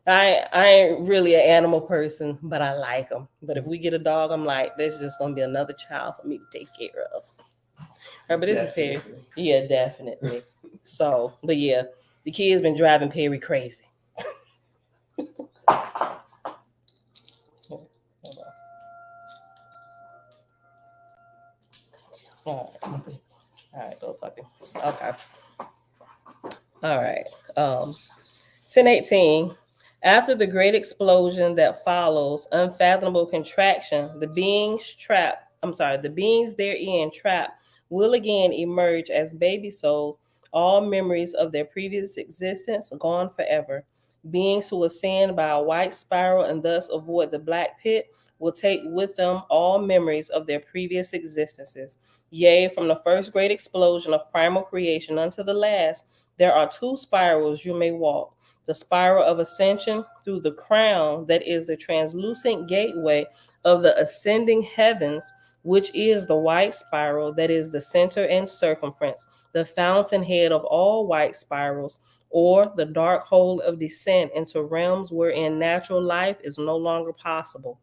I ain't really an animal person, but I like them. But if we get a dog, I'm like, there's just gonna be another child for me to take care of. But this is Perry. Yeah, definitely. So, but yeah, the kid's been driving Perry crazy. All right, go puppy. Okay. All right. 10:18. After the great explosion that follows unfathomable contraction, the beings therein trapped will again emerge as baby souls, all memories of their previous existence gone forever. Beings who ascend by a white spiral and thus avoid the black pit will take with them all memories of their previous existences. Yea, from the first great explosion of primal creation unto the last, there are 2 spirals you may walk. The spiral of ascension through the crown that is the translucent gateway of the ascending heavens, which is the white spiral that is the center and circumference, the fountainhead of all white spirals, or the dark hole of descent into realms wherein natural life is no longer possible.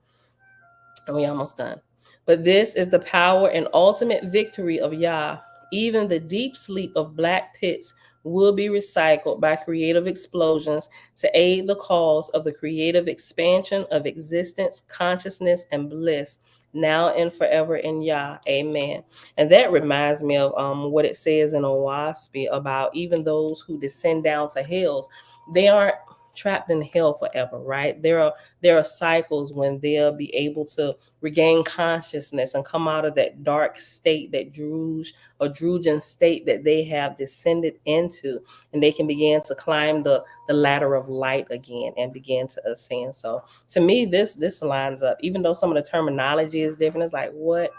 And we almost done. But this is the power and ultimate victory of Yah. Even the deep sleep of black pits will be recycled by creative explosions to aid the cause of the creative expansion of existence, consciousness, and bliss, now and forever in Yah. Amen. And that reminds me of what it says in Owaspi about even those who descend down to hells. They aren't trapped in hell forever, right? There are cycles when they'll be able to regain consciousness and come out of that dark state, that drugen state that they have descended into, and they can begin to climb the ladder of light again and begin to ascend. So to me, this lines up, even though some of the terminology is different. It's like, what?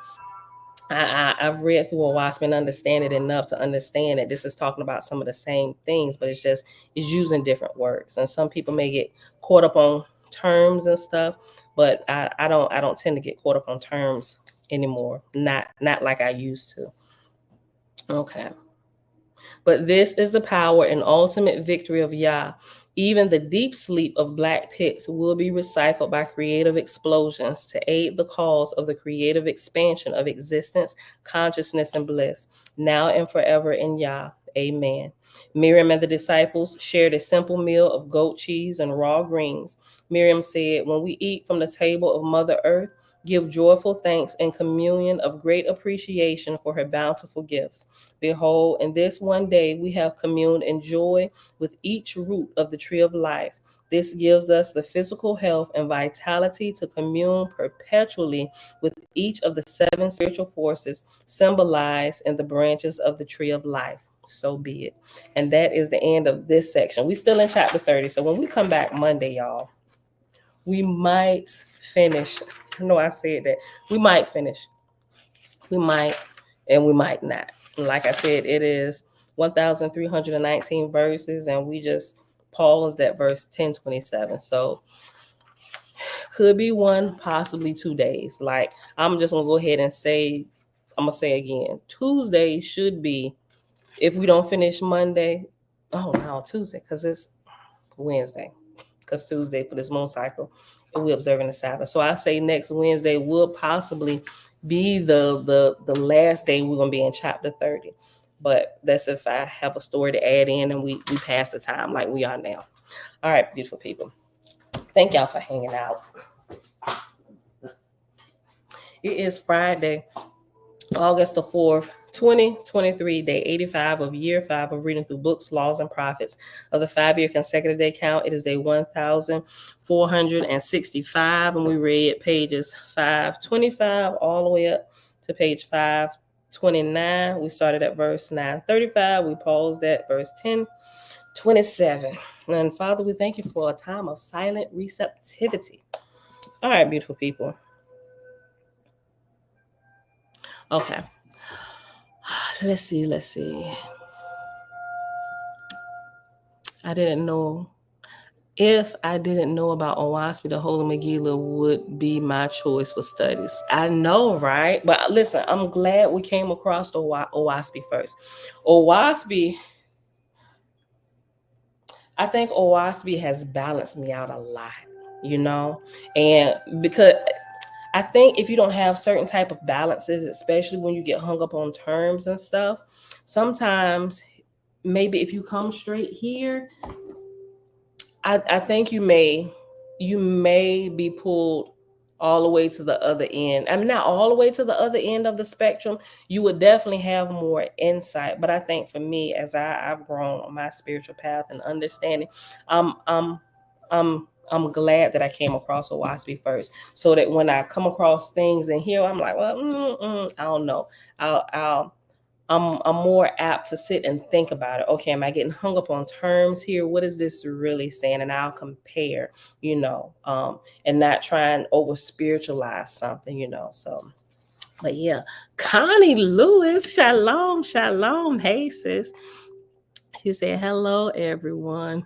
I've read through a wasp and understand it enough to understand that this is talking about some of the same things, but it's using different words. And some people may get caught up on terms and stuff, but I don't tend to get caught up on terms anymore. Not like I used to. Okay. But this is the power and ultimate victory of Yah. Even the deep sleep of black pits will be recycled by creative explosions to aid the cause of the creative expansion of existence, consciousness, and bliss, now and forever in Yah. Amen. Miriam and the disciples shared a simple meal of goat cheese and raw greens. Miriam said, "When we eat from the table of Mother Earth, give joyful thanks and communion of great appreciation for her bountiful gifts. Behold, in this one day we have communed in joy with each root of the tree of life. This gives us the physical health and vitality to commune perpetually with each of the 7 spiritual forces symbolized in the branches of the tree of life. So be it. And that is the end of this section. We still in chapter 30. So when we come back Monday, y'all, we might finish. I know I said that. We might finish. We might, and we might not. And like I said, it is 1,319 verses, and we just paused at verse 1027. So could be 1, possibly 2 days. Like, I'm just gonna go ahead and say, I'm gonna say again, Tuesday should be, if we don't finish Monday, oh no, Tuesday, because it's Wednesday, because Tuesday for this moon cycle, and we're observing the Sabbath. So I say next Wednesday will possibly be the last day we're gonna be in chapter 30. But that's if I have a story to add in and we pass the time like we are now. All right, beautiful people. Thank y'all for hanging out. It is Friday, August the 4th, 2023, day 85 of year 5 of reading through books, laws, and prophets of the 5-year consecutive day count. It is day 1465, and we read pages 525 all the way up to page 529. We started at verse 935. We paused at verse 1027. And Father, we thank you for a time of silent receptivity. All right, beautiful people. Okay. Let's see. I didn't know. If I didn't know about Owaspi, the Holy Megillah would be my choice for studies. I know, right? But listen, I'm glad we came across Owaspi first. Owaspi, I think Owaspi has balanced me out a lot, you know? And because I think if you don't have certain type of balances, especially when you get hung up on terms and stuff, sometimes maybe if you come straight here, I think you may be pulled all the way to the other end. I mean, not all the way to the other end of the spectrum. You would definitely have more insight. But I think for me, as I've grown on my spiritual path and understanding, I'm glad that I came across Owaspi first, so that when I come across things in here, I'm like, well, I don't know. I'm more apt to sit and think about it. Okay, am I getting hung up on terms here? What is this really saying? And I'll compare, and not try and over spiritualize something, So, but yeah, Connie Lewis, shalom. Hey, sis. She said, hello, everyone.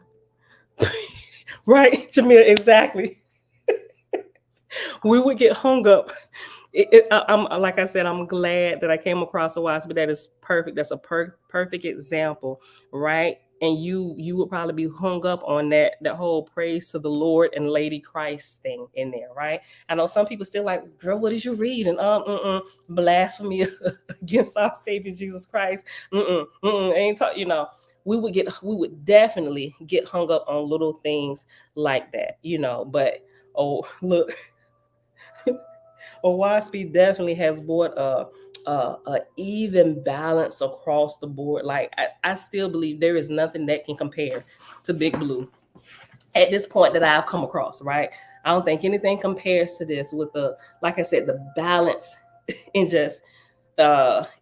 Right, Jamil, exactly. We would get hung up. I'm like I said, I'm glad that I came across Owaspi. That is perfect. That's a perfect example, right? And you would probably be hung up on that whole praise to the Lord and Lady Christ thing in there, right? I know some people still like, girl, what did you read? And blasphemy against our Savior Jesus Christ. Ain't talk, we would definitely get hung up on little things like that, But look. Owaspi definitely has brought a even balance across the board. Like I still believe there is nothing that can compare to Big Blue at this point that I've come across, right? I don't think anything compares to this with like I said, the balance in just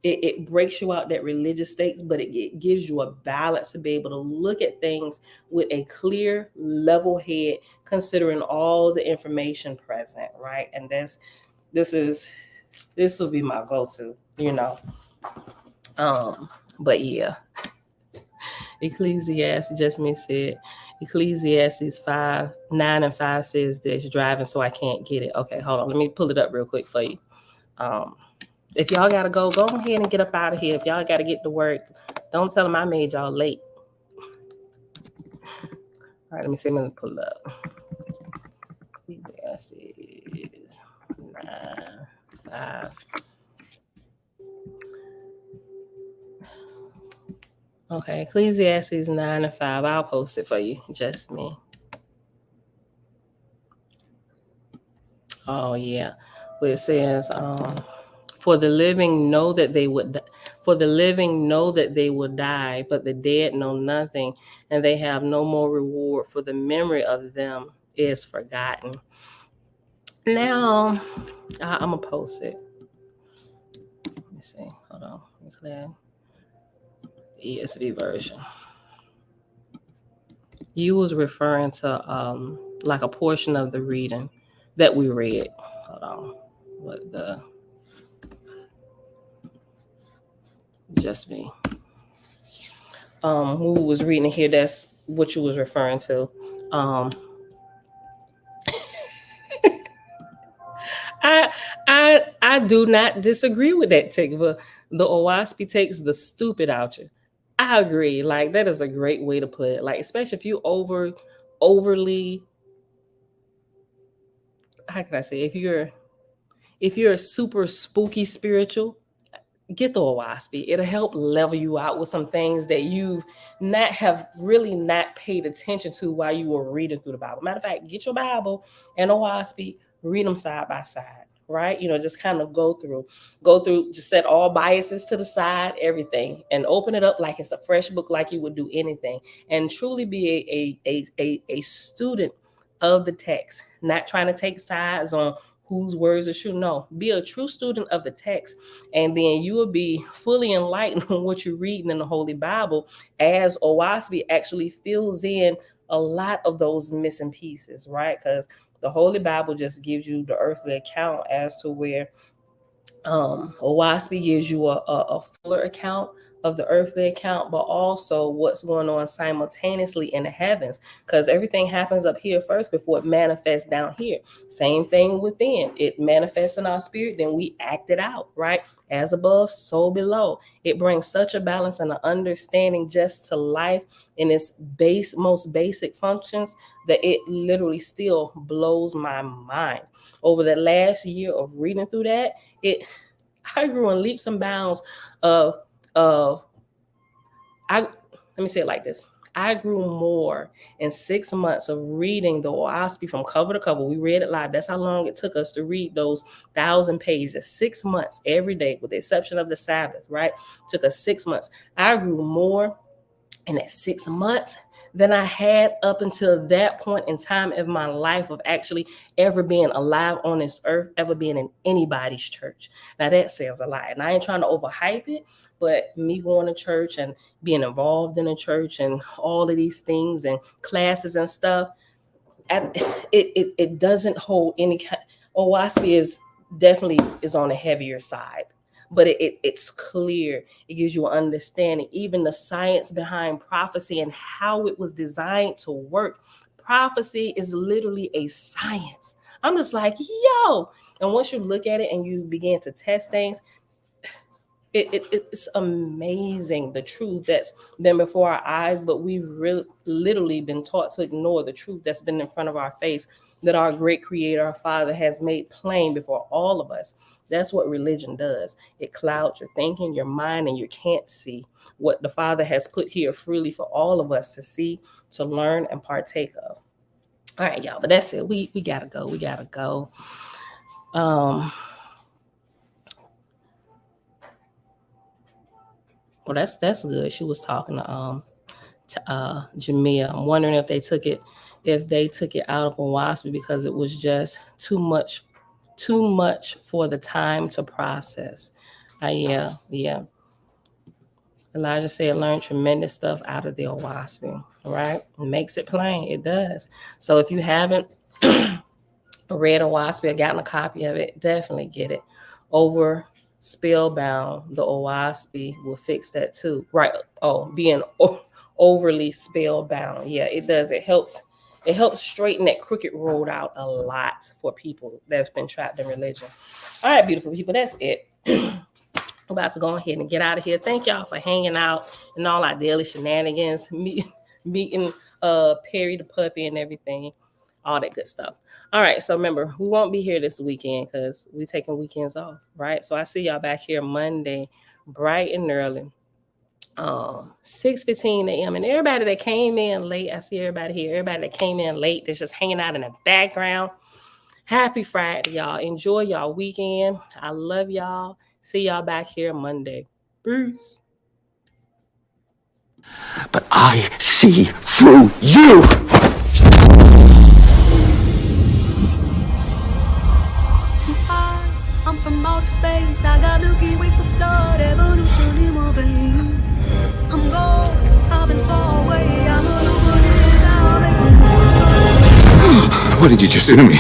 it breaks you out that religious states, but it gives you a balance to be able to look at things with a clear, level head, considering all the information present, right? And this will be my go-to, But yeah, Ecclesiastes, just me said, Ecclesiastes 5:9-5 says this, driving so I can't get it. Okay, hold on, let me pull it up real quick for you. If y'all gotta go ahead and get up out of here. If y'all gotta get to work, don't tell them I made y'all late. All right, let me see. Let me pull it up. Ecclesiastes 9:5. Okay, Ecclesiastes 9:5. I'll post it for you. Just me. Oh yeah. Where it says, For the living know that they would die, but the dead know nothing, and they have no more reward, for the memory of them is forgotten. Now, I'm gonna post it. Let me see. Hold on. Let me clear ESV version. You was referring to like a portion of the reading that we read. Hold on. What the just me. Who was reading here, that's what you was referring to. I do not disagree with that, Tigva. The Owaspi takes the stupid out you. I agree. Like, that is a great way to put it. Like, especially if you overly, how can I say, if you're a super spooky spiritual, get the Owaspi. It'll help level you out with some things that you not paid attention to while you were reading through the Bible. Matter of fact, get your Bible and Owaspi, read them side by side, right? Just kind of go through, just set all biases to the side, everything, and open it up like it's a fresh book, like you would do anything, and truly be a student of the text, not trying to take sides on whose words are true. No, be a true student of the text, and then you will be fully enlightened on what you're reading in the Holy Bible, as Owaspi actually fills in a lot of those missing pieces, right? Because the Holy Bible just gives you the earthly account, as to where Owaspi gives you a fuller account of the earthly account, but also what's going on simultaneously in the heavens, because everything happens up here first before it manifests down here. Same thing within. It manifests in our spirit, then we act it out, right? As above, so below. It brings such a balance and an understanding just to life in its most basic functions, that it literally still blows my mind. Over the last year of reading through that, I grew in leaps and bounds of let me say it like this. I grew more in 6 months of reading the Owaspi from cover to cover. We read it live. That's how long it took us to read those 1,000 pages. 6 months every day, with the exception of the Sabbath, right? Took us 6 months. I grew more in that 6 months than I had up until that point in time in my life of actually ever being alive on this earth, ever being in anybody's church. Now that says a lot, and I ain't trying to overhype it, but me going to church and being involved in a church and all of these things and classes and stuff, it doesn't hold any kind. Owaspi is definitely on the heavier side, but it's clear. It gives you an understanding, even the science behind prophecy and how it was designed to work. Prophecy is literally a science. I'm just like, yo. And once you look at it and you begin to test things, it's amazing, the truth that's been before our eyes, but we've literally been taught to ignore the truth that's been in front of our face, that our great creator, our Father, has made plain before all of us. That's what religion does. It clouds your thinking, your mind, and you can't see what the Father has put here freely for all of us to see, to learn, and partake of. All right, y'all, but that's it. We gotta go. We gotta go. Well, that's good. She was talking to Jamia. I'm wondering if they took it out of Owaspi because it was just too much for the time to process. Yeah. Elijah said, learn tremendous stuff out of the Owaspi, right? It makes it plain. It does. So if you haven't read Owaspi or gotten a copy of it, definitely get it. Over spellbound, the Owaspi will fix that too, right? Being overly spellbound, yeah, it does. It helps straighten that crooked road out a lot for people that's been trapped in religion. All right, beautiful people, that's it. I'm about to go ahead and get out of here. Thank y'all for hanging out and all our daily shenanigans, meeting Perry the puppy and everything, all that good stuff. All right, so remember, we won't be here this weekend because we're taking weekends off, right? So I see y'all back here Monday, bright and early, 6:15 a.m. And everybody that came in late, I see everybody here. Everybody that came in late, that's just hanging out in the background. Happy Friday, y'all. Enjoy y'all weekend. I love y'all. See y'all back here Monday. Peace. But I see through you. I'm from outer space. I got Milky Way for blood, evolution in my veins. I'm gold, I've been far away. I'm illuminated now, make me What did you just do to me?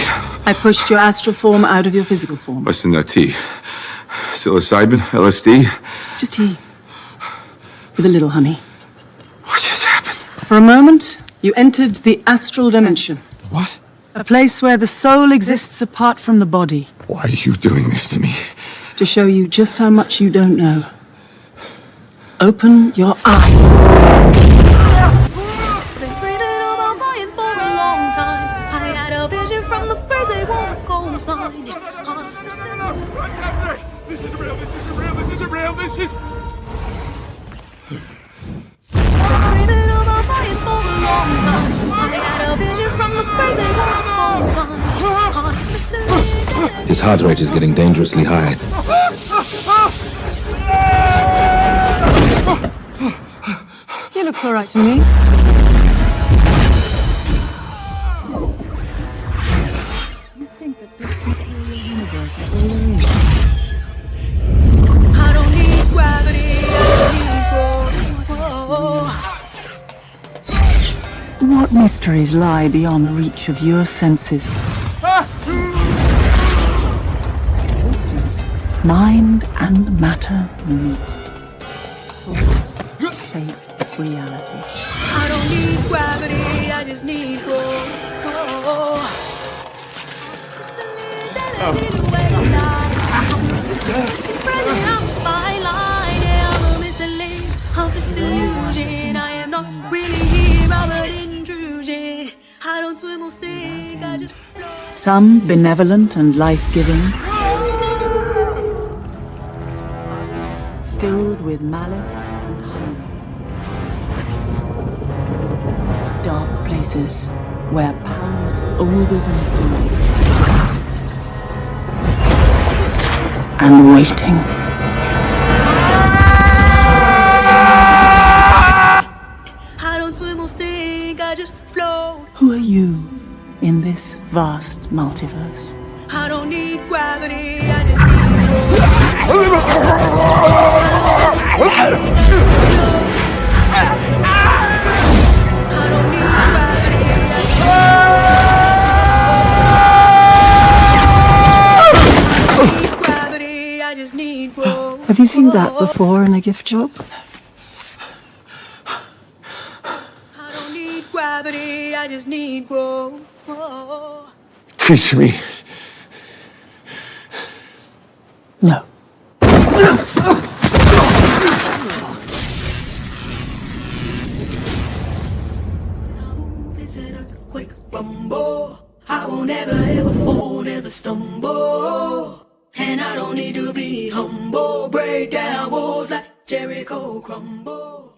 I pushed your astral form out of your physical form. What's in that tea? Psilocybin? LSD? It's just tea. With a little honey. What just happened? For a moment, you entered the astral dimension. What? A place where the soul exists apart from the body. Why are you doing this to me? To show you just how much you don't know. Open your eyes. Been dreaming about flying for a long time. I had a vision from the birds, they want a cold sign. What's happening? This isn't real, this isn't real, this isn't real, this is... Dreaming about flying for a long time. I had a vision from the birds, they want a cold sign. His heart rate is getting dangerously high. He looks all right to me. You think that this universe is all there is? I don't need gravity, I need What mysteries lie beyond the reach of your senses? Existence, mind and matter meet. Thoughts shape reality. I don't need gravity, I just need growth. I am not really here, I'm an intrusion. I don't swim or sink, I just float. Some benevolent and life-giving, filled with malice and hunger. Dark places where powers older than time and waiting. I don't swim or sink, I just float. Who are you in this vast multiverse? I don't need gravity, I just need growth. I don't need gravity, I just need gravity, I just need growth. Have you seen that before in a gift shop? I don't need gravity, I just need growth. Teach me. No. It's an earthquake rumble. I won't ever ever fall, never stumble. And I don't need to be humble. Break down walls like Jericho crumble.